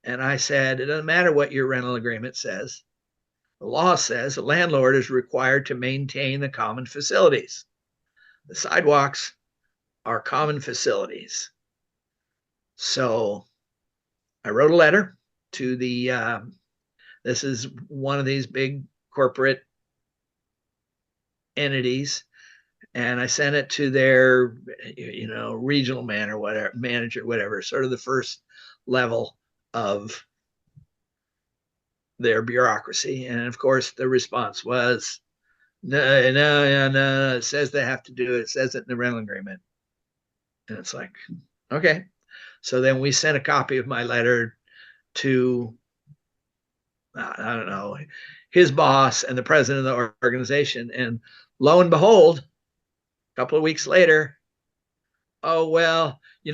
And I said, "It doesn't matter what your rental agreement says. The law says the landlord is required to maintain the common facilities. The sidewalks are common facilities." So I wrote a letter to this is one of these big corporate entities, and I sent it to their, regional manager, whatever, sort of the first level of their bureaucracy. And of course, the response was, no, it says they have to do it. It says it in the rental agreement. And it's like, okay. So then we sent a copy of my letter to, I don't know, his boss and the president of the organization. And lo and behold, a couple of weeks later, "Oh, well, we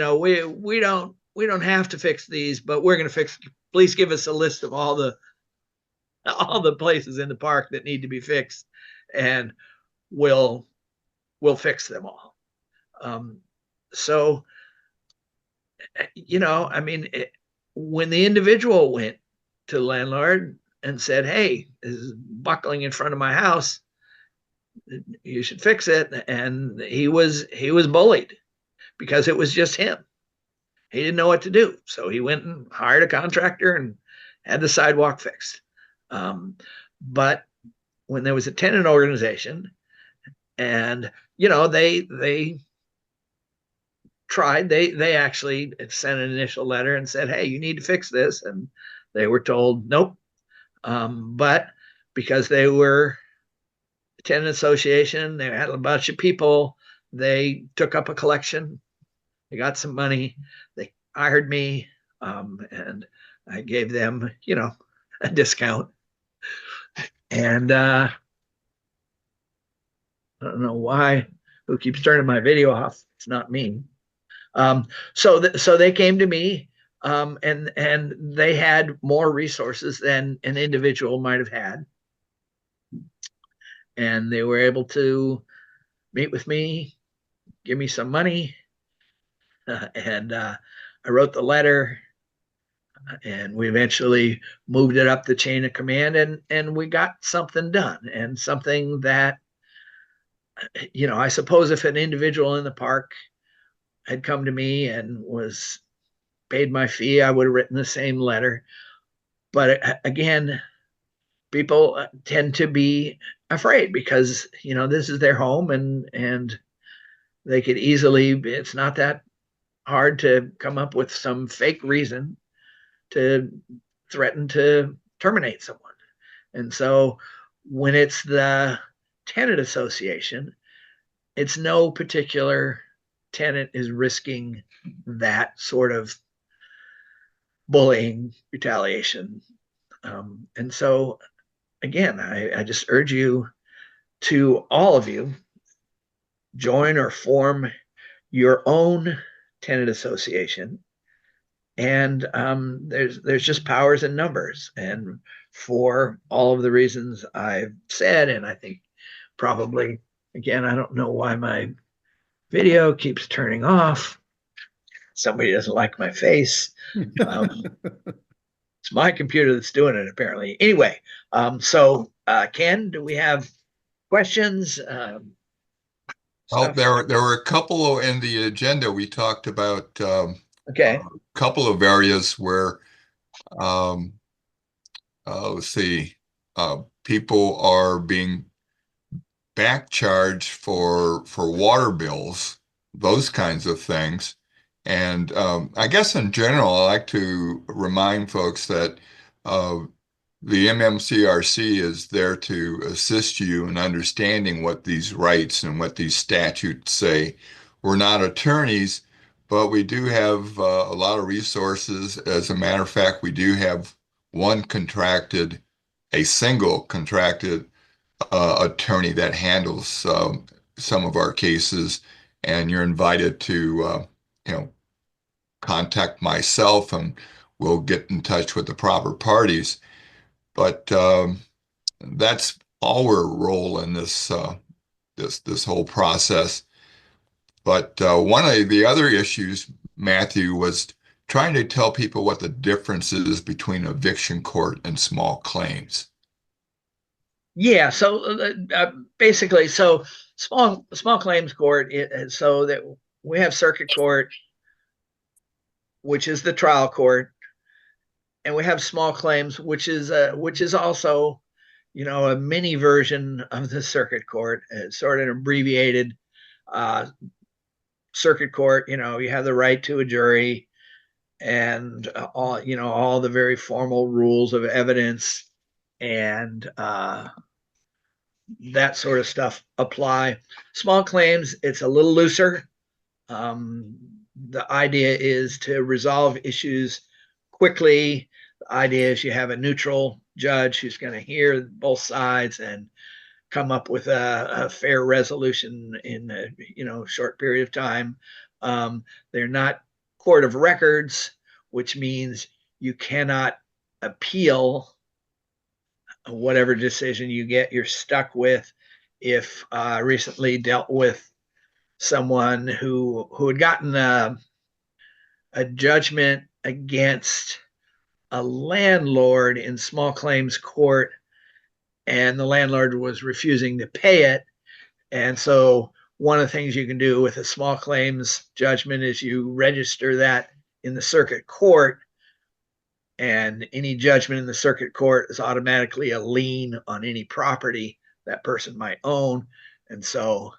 don't have to fix these, but we're going to fix. Please give us a list of all the places in the park that need to be fixed, and we'll fix them all." So, when the individual went to the landlord and said, "Hey, this is buckling in front of my house. You should fix it," and he was bullied because it was just him. He didn't know what to do, so he went and hired a contractor and had the sidewalk fixed. But when there was a tenant organization, and they tried, they actually sent an initial letter and said, "Hey, you need to fix this," and they were told nope. But because they were a tenant association, they had a bunch of people, they took up a collection, they got some money, they hired me, and I gave them, a discount. And I don't know who keeps turning my video off. It's not me. So they came to me, and they had more resources than an individual might have had, and they were able to meet with me, give me some money, and I wrote the letter, and we eventually moved it up the chain of command, and we got something done, and something that, I suppose if an individual in the park had come to me and was paid my fee, I would have written the same letter. But again, people tend to be afraid because this is their home, and they could easily, it's not that hard to come up with some fake reason to threaten to terminate someone. And so when it's the tenant association, it's no particular tenant is risking that sort of bullying, retaliation. And so, again, I just urge you, to all of you, join or form your own tenant association. And there's just powers in numbers. And for all of the reasons I've said, and I think probably, again, I don't know why my video keeps turning off. Somebody doesn't like my face. It's my computer that's doing it, apparently. Anyway, so Ken, do we have questions? Oh, Stuff? there were a couple in the agenda. We talked about Okay. a couple of areas where, um, let's see, people are being back charged for water bills, those kinds of things. And I guess in general, I like to remind folks that uh, the MMCRC is there to assist you in understanding what these rights and what these statutes say. We're not attorneys, but we do have a lot of resources. As a matter of fact, we do have a single contracted attorney that handles some of our cases, and you're invited to, you know, contact myself, and we'll get in touch with the proper parties. But that's our role in this whole process. But one of the other issues, Matthew, was trying to tell people what the difference is between eviction court and small claims. Yeah. So basically, so small claims court. So that we have circuit court, which is the trial court, and we have small claims, which is also, a mini version of the circuit court. It's sort of an abbreviated uh, circuit court. You have the right to a jury, and all the very formal rules of evidence, and that sort of stuff apply. Small claims, it's a little looser. Um, the idea is to resolve issues quickly. The idea is you have a neutral judge who's going to hear both sides and come up with a fair resolution in a short period of time. They're not court of records, which means you cannot appeal whatever decision you get. You're stuck with. If recently dealt with someone who had gotten a judgment against a landlord in small claims court, and the landlord was refusing to pay it. And so one of the things you can do with a small claims judgment is you register that in the circuit court, and any judgment in the circuit court is automatically a lien on any property that person might own. And so,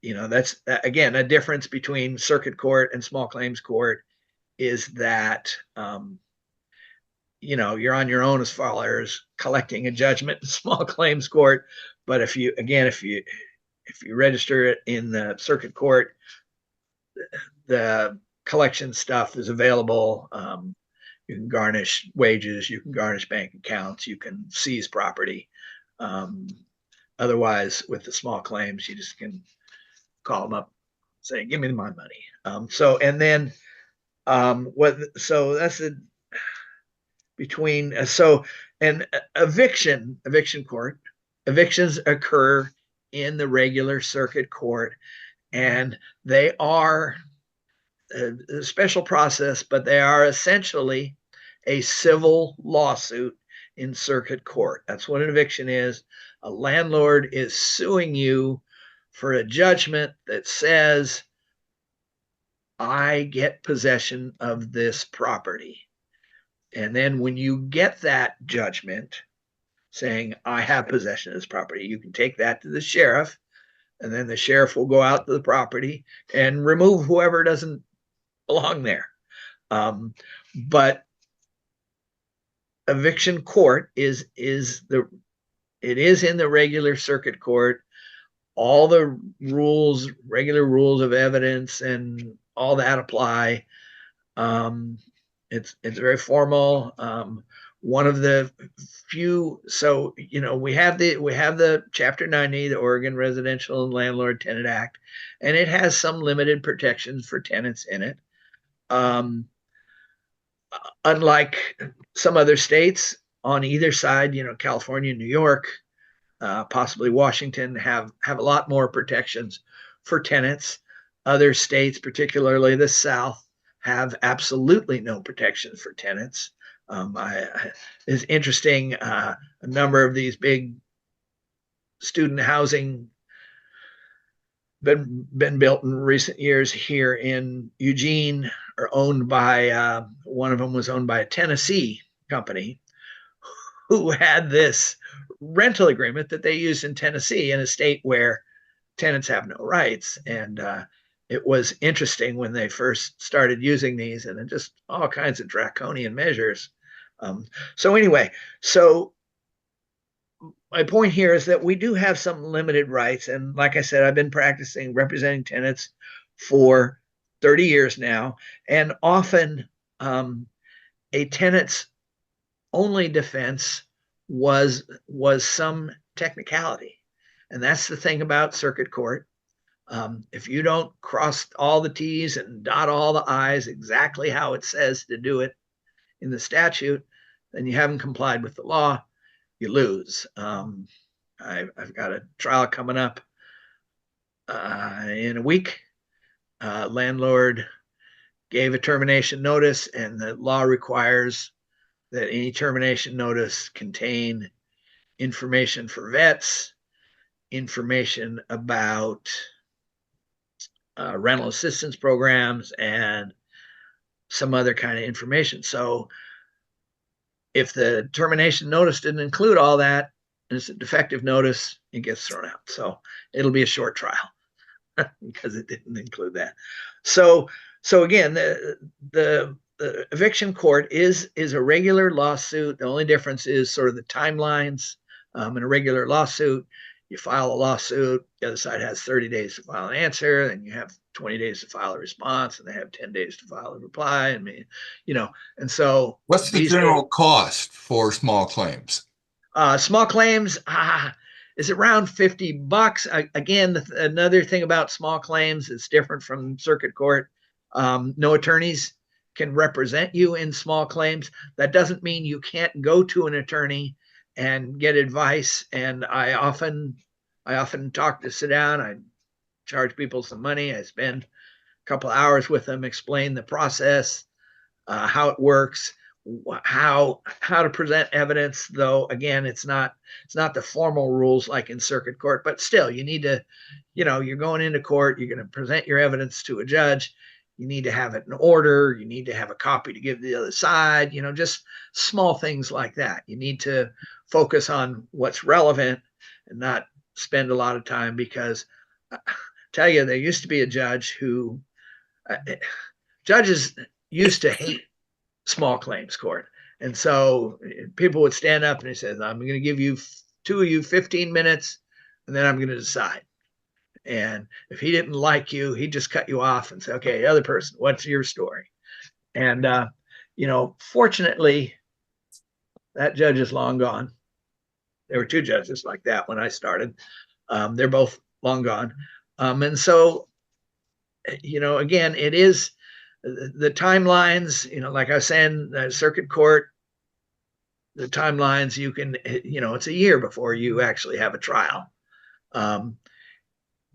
that's again a difference between circuit court and small claims court, is that you're on your own as far as collecting a judgment in small claims court. But if you register it in the circuit court, the collection stuff is available. You can garnish wages, you can garnish bank accounts, you can seize property. Otherwise, with the small claims, you just can call them up, saying, give me my money. So, and then so that's the between, so, and eviction court, evictions occur in the regular circuit court, and they are a special process, but they are essentially a civil lawsuit in circuit court. That's what an eviction is. A landlord is suing you for a judgment that says, I get possession of this property. And then when you get that judgment saying, I have possession of this property, you can take that to the sheriff, and then the sheriff will go out to the property and remove whoever doesn't belong there. But eviction court is in the regular circuit court. All the rules, regular rules of evidence, and all that apply. It's very formal. One of the few, so we have the Chapter 90, the Oregon Residential and Landlord Tenant Act, and it has some limited protections for tenants in it. Unlike some other states on either side, California, New York, possibly Washington, have a lot more protections for tenants. Other states, particularly the South, have absolutely no protections for tenants. It's interesting. A number of these big student housing been built in recent years here in Eugene are owned by one of them was owned by a Tennessee company who had this rental agreement that they use in Tennessee, in a state where tenants have no rights. And it was interesting when they first started using these, and just all kinds of draconian measures. So anyway, so my point here is that we do have some limited rights. And like I said, I've been practicing representing tenants for 30 years now. And often a tenant's only defense was some technicality. And that's the thing about circuit court. If you don't cross all the T's and dot all the I's exactly how it says to do it in the statute, then you haven't complied with the law. You lose. I've got a trial coming up in a week. Landlord gave a termination notice, and the law requires that any termination notice contain information for vets, information about rental assistance programs, and some other kind of information. So if the termination notice didn't include all that, and it's a defective notice, it gets thrown out. So it'll be a short trial because it didn't include that. So again, the eviction court is a regular lawsuit. The only difference is sort of the timelines. In a regular lawsuit, you file a lawsuit, the other side has 30 days to file an answer, and you have 20 days to file a response, and they have 10 days to file a reply. And so what's the general cost for small claims? Small claims is around $50. Again, another thing about small claims is different from circuit court. No attorneys can represent you in small claims. That doesn't mean you can't go to an attorney and get advice. And I often talk to sit down. I charge people some money. I spend a couple of hours with them, explain the process, how it works, how to present evidence. Though again, it's not the formal rules like in circuit court, but still, you need to, you're going into court, you're going to present your evidence to a judge. You need to have it in order. You need to have a copy to give the other side, just small things like that. You need to focus on what's relevant and not spend a lot of time, because I tell you, there used to be a judge who, judges used to hate small claims court. And so people would stand up and he says, I'm going to give you two of you 15 minutes, and then I'm going to decide. And if he didn't like you, he'd just cut you off and say, okay, other person, what's your story? And, fortunately, that judge is long gone. There were two judges like that when I started. They're both long gone. And so again, it is the timelines, like I was saying, the circuit court, the timelines, you can, it's a year before you actually have a trial.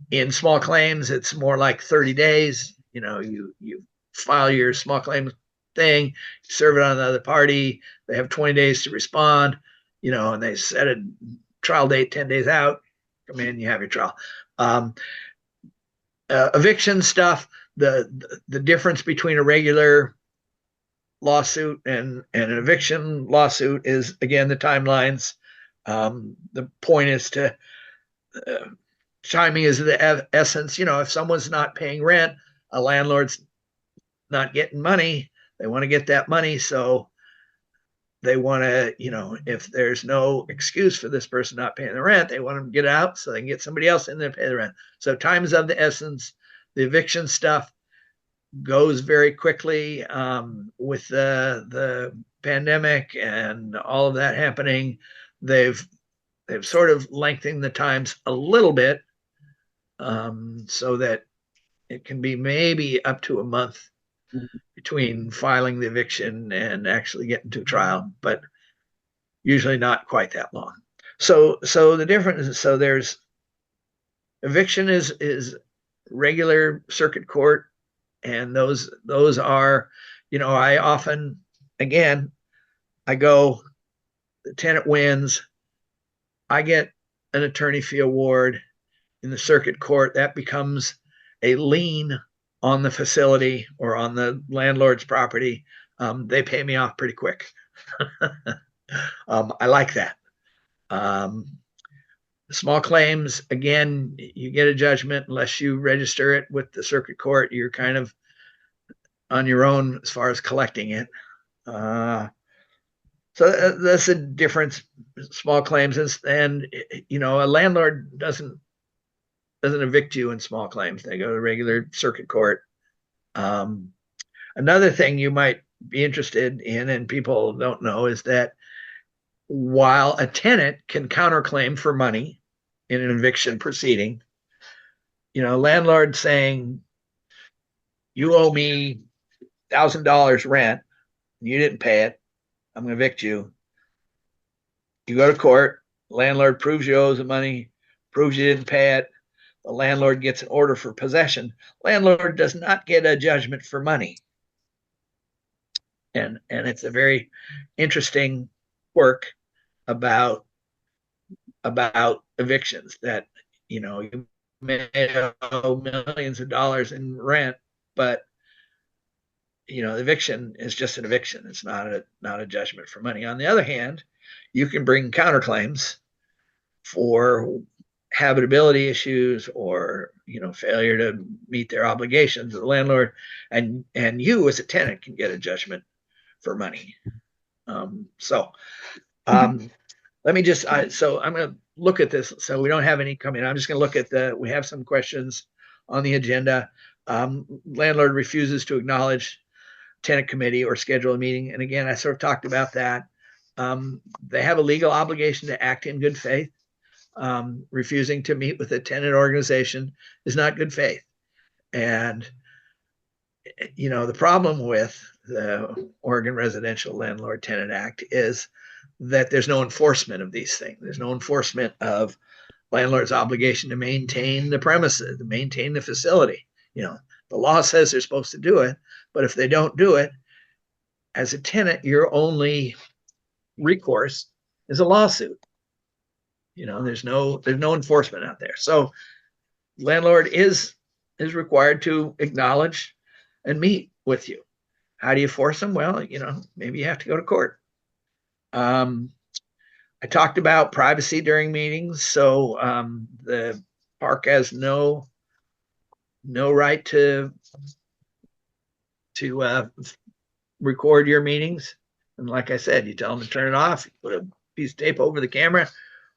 In small claims, it's more like 30 days. You file your small claim thing, serve it on the other party. They have 20 days to respond, and they set a trial date 10 days out. Come in, you have your trial. Eviction stuff, the difference between a regular lawsuit and an eviction lawsuit is, again, the timelines. The point is to timing is the essence. If someone's not paying rent, a landlord's not getting money. They want to get that money, so they want to, if there's no excuse for this person not paying the rent, they want them to get out so they can get somebody else in there to pay the rent. So time is of the essence. The eviction stuff goes very quickly with the pandemic and all of that happening. They've sort of lengthened the times a little bit so that it can be maybe up to a month between filing the eviction and actually getting to trial, but usually not quite that long. So the difference is, so there's eviction is regular circuit court, and those are, I often, again, I go, the tenant wins, I get an attorney fee award in the circuit court. That becomes a lien on the facility or on the landlord's property. They pay me off pretty quick. I like that. Small claims, again, you get a judgment unless you register it with the circuit court. You're kind of on your own as far as collecting it. So that's a difference. Small claims, and a landlord doesn't evict you in small claims. They go to regular circuit court. Another thing you might be interested in, and people don't know, is that while a tenant can counterclaim for money in an eviction proceeding, landlord saying, you owe me $1,000 rent, and you didn't pay it, I'm going to evict you. You go to court, landlord proves you owe the money, proves you didn't pay it, the landlord gets an order for possession. Landlord does not get a judgment for money. And it's a very interesting quirk about evictions, that you may owe millions of dollars in rent, but eviction is just an eviction. It's not a judgment for money. On the other hand, you can bring counterclaims for habitability issues or failure to meet their obligations. The landlord and you as a tenant can get a judgment for money. Let me just so I'm going to look at this. So we don't have any coming. I'm just going to look at we have some questions on the agenda. Landlord refuses to acknowledge tenant committee or schedule a meeting. And again, I sort of talked about that. They have a legal obligation to act in good faith. Refusing to meet with a tenant organization is not good faith. And the problem with the Oregon Residential Landlord Tenant Act is that there's no enforcement of these things. There's no enforcement of landlord's obligation to maintain the premises, to maintain the facility. The law says they're supposed to do it, but if they don't do it, as a tenant, your only recourse is a lawsuit. There's no enforcement out there. So landlord is required to acknowledge and meet with you. How do you force them? Well, maybe you have to go to court. I talked about privacy during meetings. So the park has no right to record your meetings. And like I said, you tell them to turn it off, you put a piece of tape over the camera,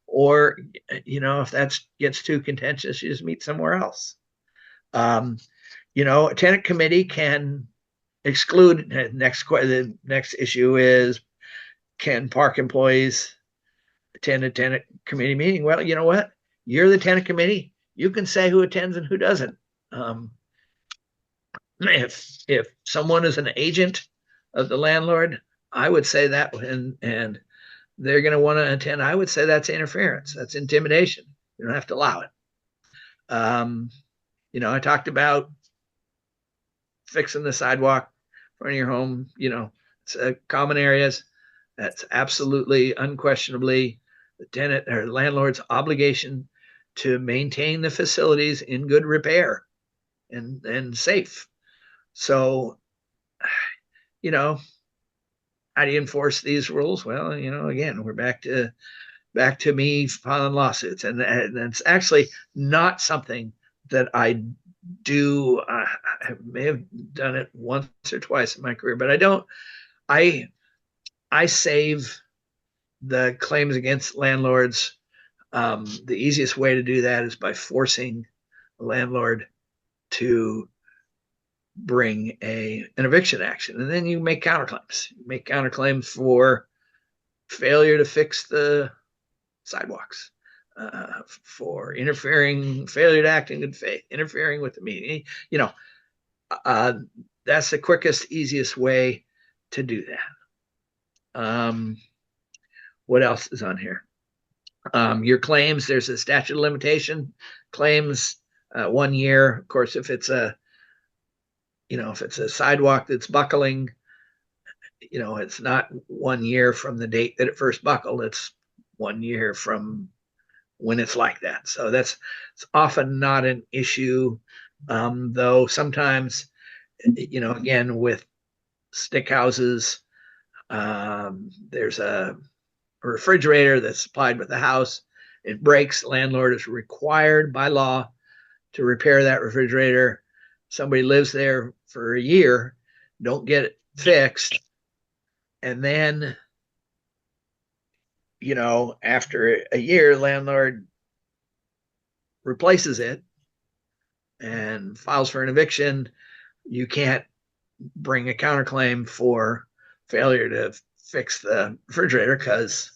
or if that gets too contentious, you just meet somewhere else. A tenant committee can exclude. The next issue is, can park employees attend a tenant committee meeting? Well, you know what? You're the tenant committee. You can say who attends and who doesn't. if someone is an agent of the landlord, I would say that, and they're going to want to attend, I would say that's interference. That's intimidation. You don't have to allow it. I talked about fixing the sidewalk in front of your home. It's common areas. That's absolutely, unquestionably, the tenant or landlord's obligation to maintain the facilities in good repair and safe. So, how do you enforce these rules? Well, again, we're back to me filing lawsuits, and it's actually not something that I do. I may have done it once or twice in my career, but I don't. I save the claims against landlords. The easiest way to do that is by forcing a landlord to bring an eviction action, and then you make counterclaims. You make counterclaims for failure to fix the sidewalks, for failure to act in good faith, interfering with the meeting. That's the quickest, easiest way to do that. What else is on here? Your claims, there's a statute of limitation. Claims 1 year. Of course, if it's a sidewalk that's buckling, it's not 1 year from the date that it first buckled. It's 1 year from when it's like that. So it's often not an issue, though sometimes, again, with stick houses, there's a refrigerator that's supplied with the house. It breaks. The landlord is required by law to repair that refrigerator. Somebody lives there for a year, don't get it fixed, and then after a year, landlord replaces it and files for an eviction. You can't bring a counterclaim for failure to fix the refrigerator because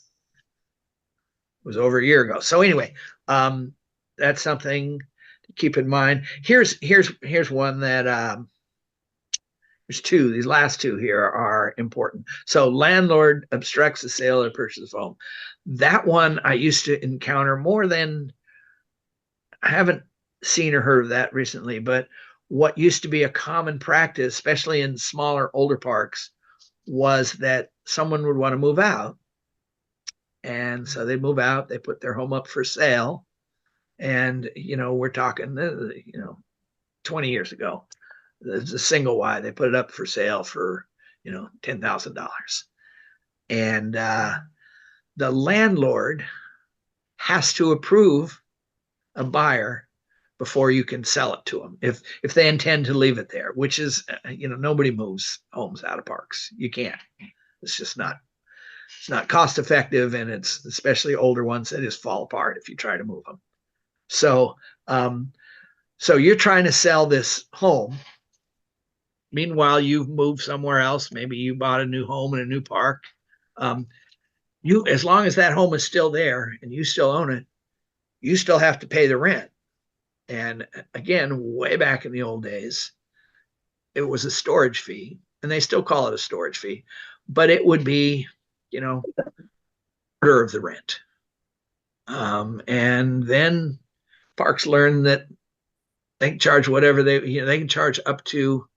it was over a year ago. So anyway, that's something to keep in mind. Here's one that there's two. These last two here are important. So landlord obstructs the sale or purchase of home. That one I used to encounter more than, I haven't seen or heard of that recently, but what used to be a common practice, especially in smaller, older parks, was that someone would want to move out. And so they move out, they put their home up for sale. And, we're talking, 20 years ago. There's a single wide. They put it up for sale for, $10,000. And the landlord has to approve a buyer before you can sell it to them. If they intend to leave it there, which is, nobody moves homes out of parks. You can't. It's just not. It's not cost effective, and it's especially older ones that just fall apart if you try to move them. So, so you're trying to sell this home. Meanwhile, you've moved somewhere else. Maybe you bought a new home in a new park. As long as that home is still there and you still own it, you still have to pay the rent. And again, way back in the old days, it was a storage fee, and they still call it a storage fee, but it would be, quarter of the rent. And then parks learn that they can charge whatever they can charge up to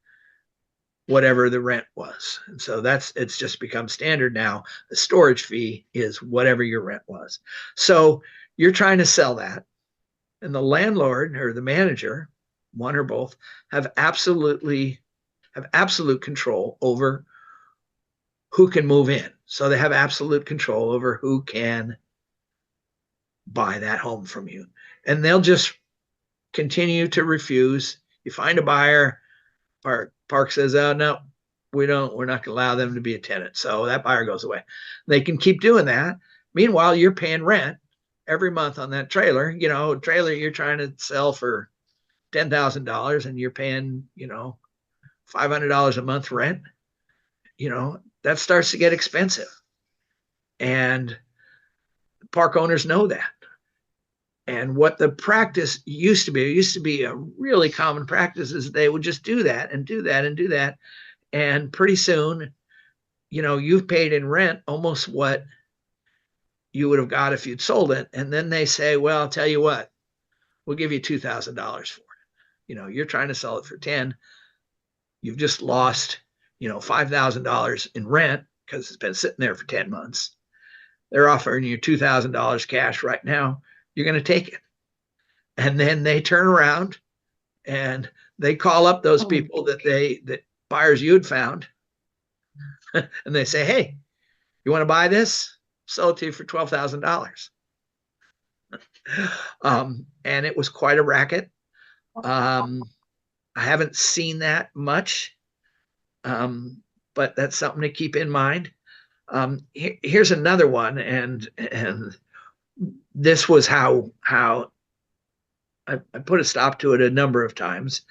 whatever the rent was. And so it's just become standard now. The storage fee is whatever your rent was. So you're trying to sell that, and the landlord or the manager, one or both, have absolute control over who can move in. So they have absolute control over who can buy that home from you. And they'll just continue to refuse. You find a buyer, park says, oh, no, we're not going to allow them to be a tenant. So that buyer goes away. They can keep doing that. Meanwhile, you're paying rent every month on that trailer. Trailer you're trying to sell for $10,000 and you're paying, $500 a month rent. That starts to get expensive. And park owners know that. And what the practice used to be, it used to be a really common practice, is they would just do that and do that and do that. And pretty soon, you've paid in rent almost what you would have got if you'd sold it. And then they say, well, I'll tell you what, we'll give you $2,000 for it. You're trying to sell it for 10. You've just lost, $5,000 in rent because it's been sitting there for 10 months. They're offering you $2,000 cash right now. You're going to take it. And then they turn around and they call up those people that buyers you had found. And they say, hey, you want to buy this? Sell it to you for $12,000. And it was quite a racket. I haven't seen that much, but that's something to keep in mind. Here's another one, and this was how I put a stop to it a number of times.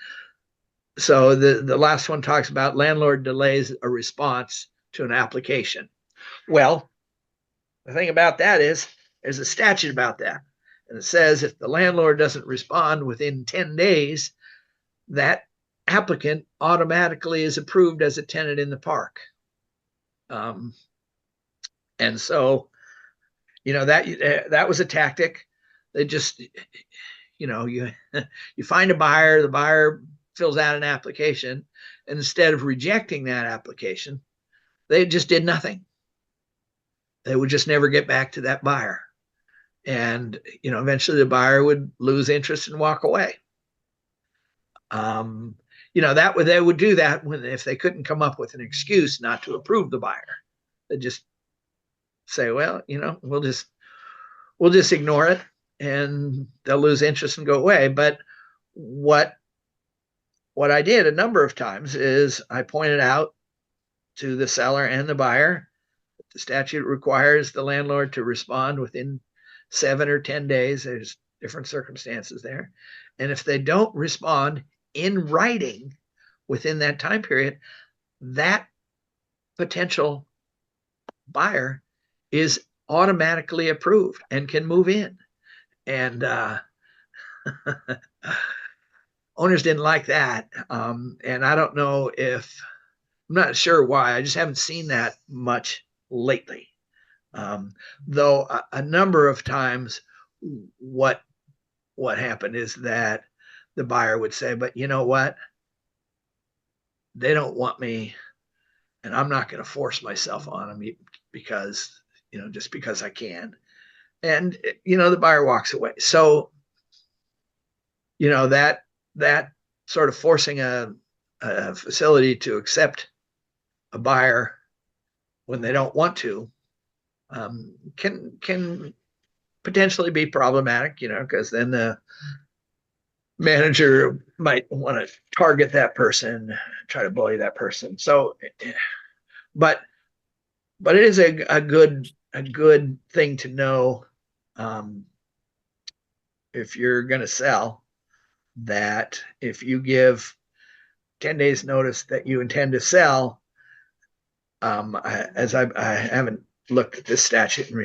So the last one talks about landlord delays a response to an application. Well, the thing about that is there's a statute about that. And it says if the landlord doesn't respond within 10 days, that applicant automatically is approved as a tenant in the park. And so, that was a tactic. They just, you find a buyer, the buyer fills out an application, and instead of rejecting that application, they just did nothing. They would just never get back to that buyer. And, eventually the buyer would lose interest and walk away. They would do that if they couldn't come up with an excuse not to approve the buyer. They just say, well, we'll just ignore it, and they'll lose interest and go away. But what I did a number of times is I pointed out to the seller and the buyer that the statute requires the landlord to respond within 7 or 10 days. There's different circumstances there. And if they don't respond in writing within that time period, that potential buyer is automatically approved and can move in. And owners didn't like that. And I don't know I'm not sure why. I just haven't seen that much lately. Though a number of times what happened is that the buyer would say, but you know what? They don't want me, and I'm not going to force myself on them because, just because I can. And, the buyer walks away. So, that sort of forcing a facility to accept a buyer when they don't want to can potentially be problematic, because then the manager might want to target that person, try to bully that person. So, but it is a good thing to know, if you're going to sell, that if you give 10 days notice that you intend to sell, I haven't looked at this statute in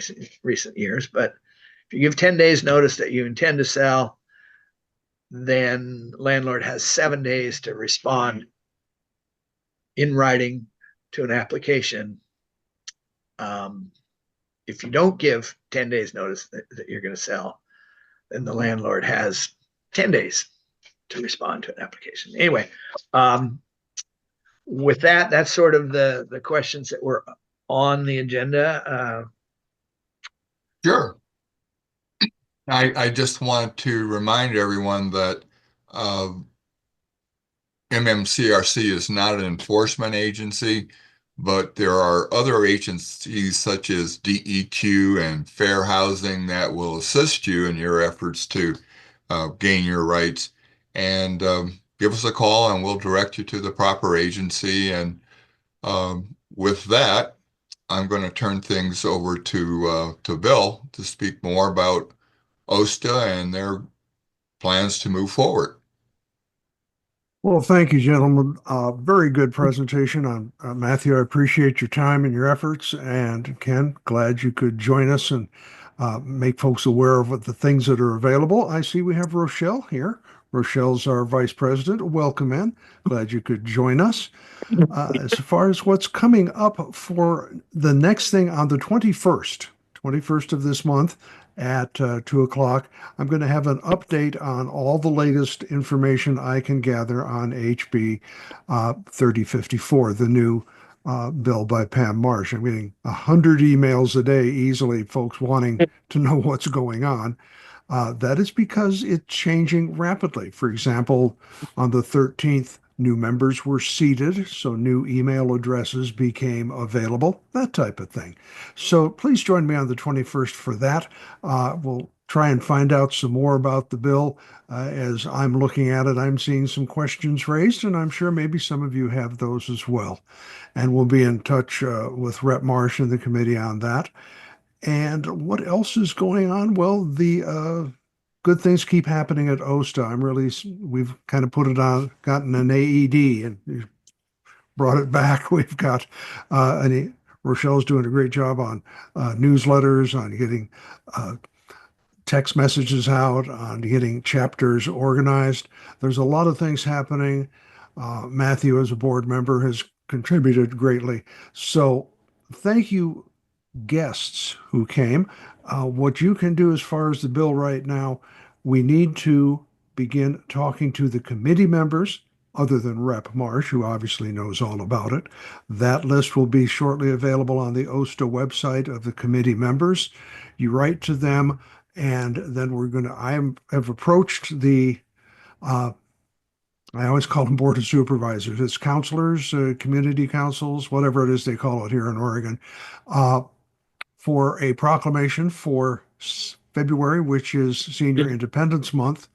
recent years, but if you give 10 days notice that you intend to sell, then landlord has 7 days to respond in writing to an application. If you don't give 10 days notice that you're going to sell, then the landlord has 10 days to respond to an application. Anyway, with that, that's sort of the questions that were on the agenda. Sure. I just want to remind everyone that MMCRC is not an enforcement agency, but there are other agencies such as DEQ and Fair Housing that will assist you in your efforts to gain your rights. And give us a call and we'll direct you to the proper agency. And with that, I'm going to turn things over to Bill to speak more about OSTA and their plans to move forward. Well, thank you, gentlemen. Very good presentation on Matthew. I appreciate your time and your efforts. And Ken, glad you could join us and make folks aware of what the things that are available. I see we have Rochelle here. Rochelle's our vice president. Welcome in. Glad you could join us. As far as what's coming up for the next thing on the 21st of this month at 2 o'clock, I'm going to have an update on all the latest information I can gather on HB 3054, the new bill by Pam Marsh. I'm getting 100 emails a day easily, folks wanting to know what's going on. That is because it's changing rapidly. For example, on the 13th, new members were seated, so new email addresses became available, that type of thing. So please join me on the 21st for that. We'll try and find out some more about the bill. As I'm looking at it, I'm seeing some questions raised, and I'm sure maybe some of you have those as well. And we'll be in touch with Rep. Marsh and the committee on that. And what else is going on? Well, the good things keep happening at OSTA. We've kind of put it on, gotten an AED and brought it back. We've got, Rochelle's doing a great job on newsletters, on getting text messages out, on getting chapters organized. There's a lot of things happening. Matthew, as a board member, has contributed greatly. So thank you, guests who came. What you can do as far as the bill right now, we need to begin talking to the committee members, other than Rep. Marsh, who obviously knows all about it. That list will be shortly available on the OSTA website of the committee members. You write to them, and then I have approached the I always call them board of supervisors. It's counselors, community councils, whatever it is they call it here in Oregon, for a proclamation for February, which is Senior Independence Month.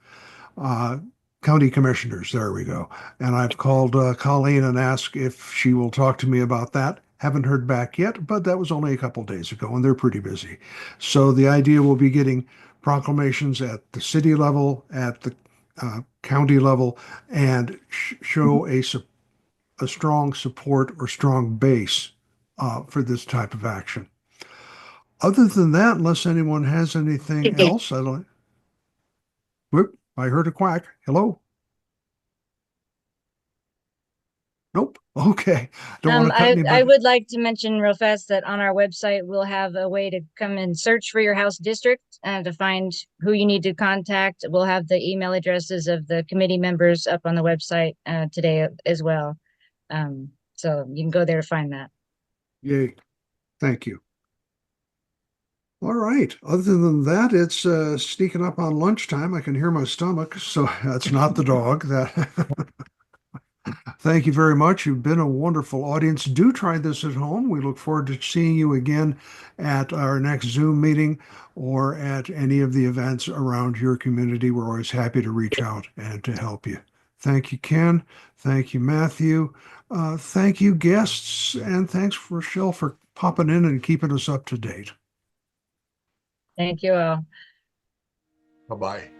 County commissioners, there we go. And I've called Colleen and asked if she will talk to me about that. Haven't heard back yet, but that was only a couple days ago, and they're pretty busy. So the idea will be getting proclamations at the city level, at the county level, and show a strong support or strong base for this type of action. Other than that, unless anyone has anything else, Whoop, I heard a quack. Hello? Nope. Okay. Don't want to cut anybody. I would like to mention real fast that on our website, we'll have a way to come and search for your house district and to find who you need to contact. We'll have the email addresses of the committee members up on the website today as well. So you can go there to find that. Yay. Thank you. All right. Other than that, it's sneaking up on lunchtime. I can hear my stomach, so that's not the dog. Thank you very much. You've been a wonderful audience. Do try this at home. We look forward to seeing you again at our next Zoom meeting or at any of the events around your community. We're always happy to reach out and to help you. Thank you, Ken. Thank you, Matthew. Thank you, guests. And thanks, Rochelle, for popping in and keeping us up to date. Thank you all. Bye-bye.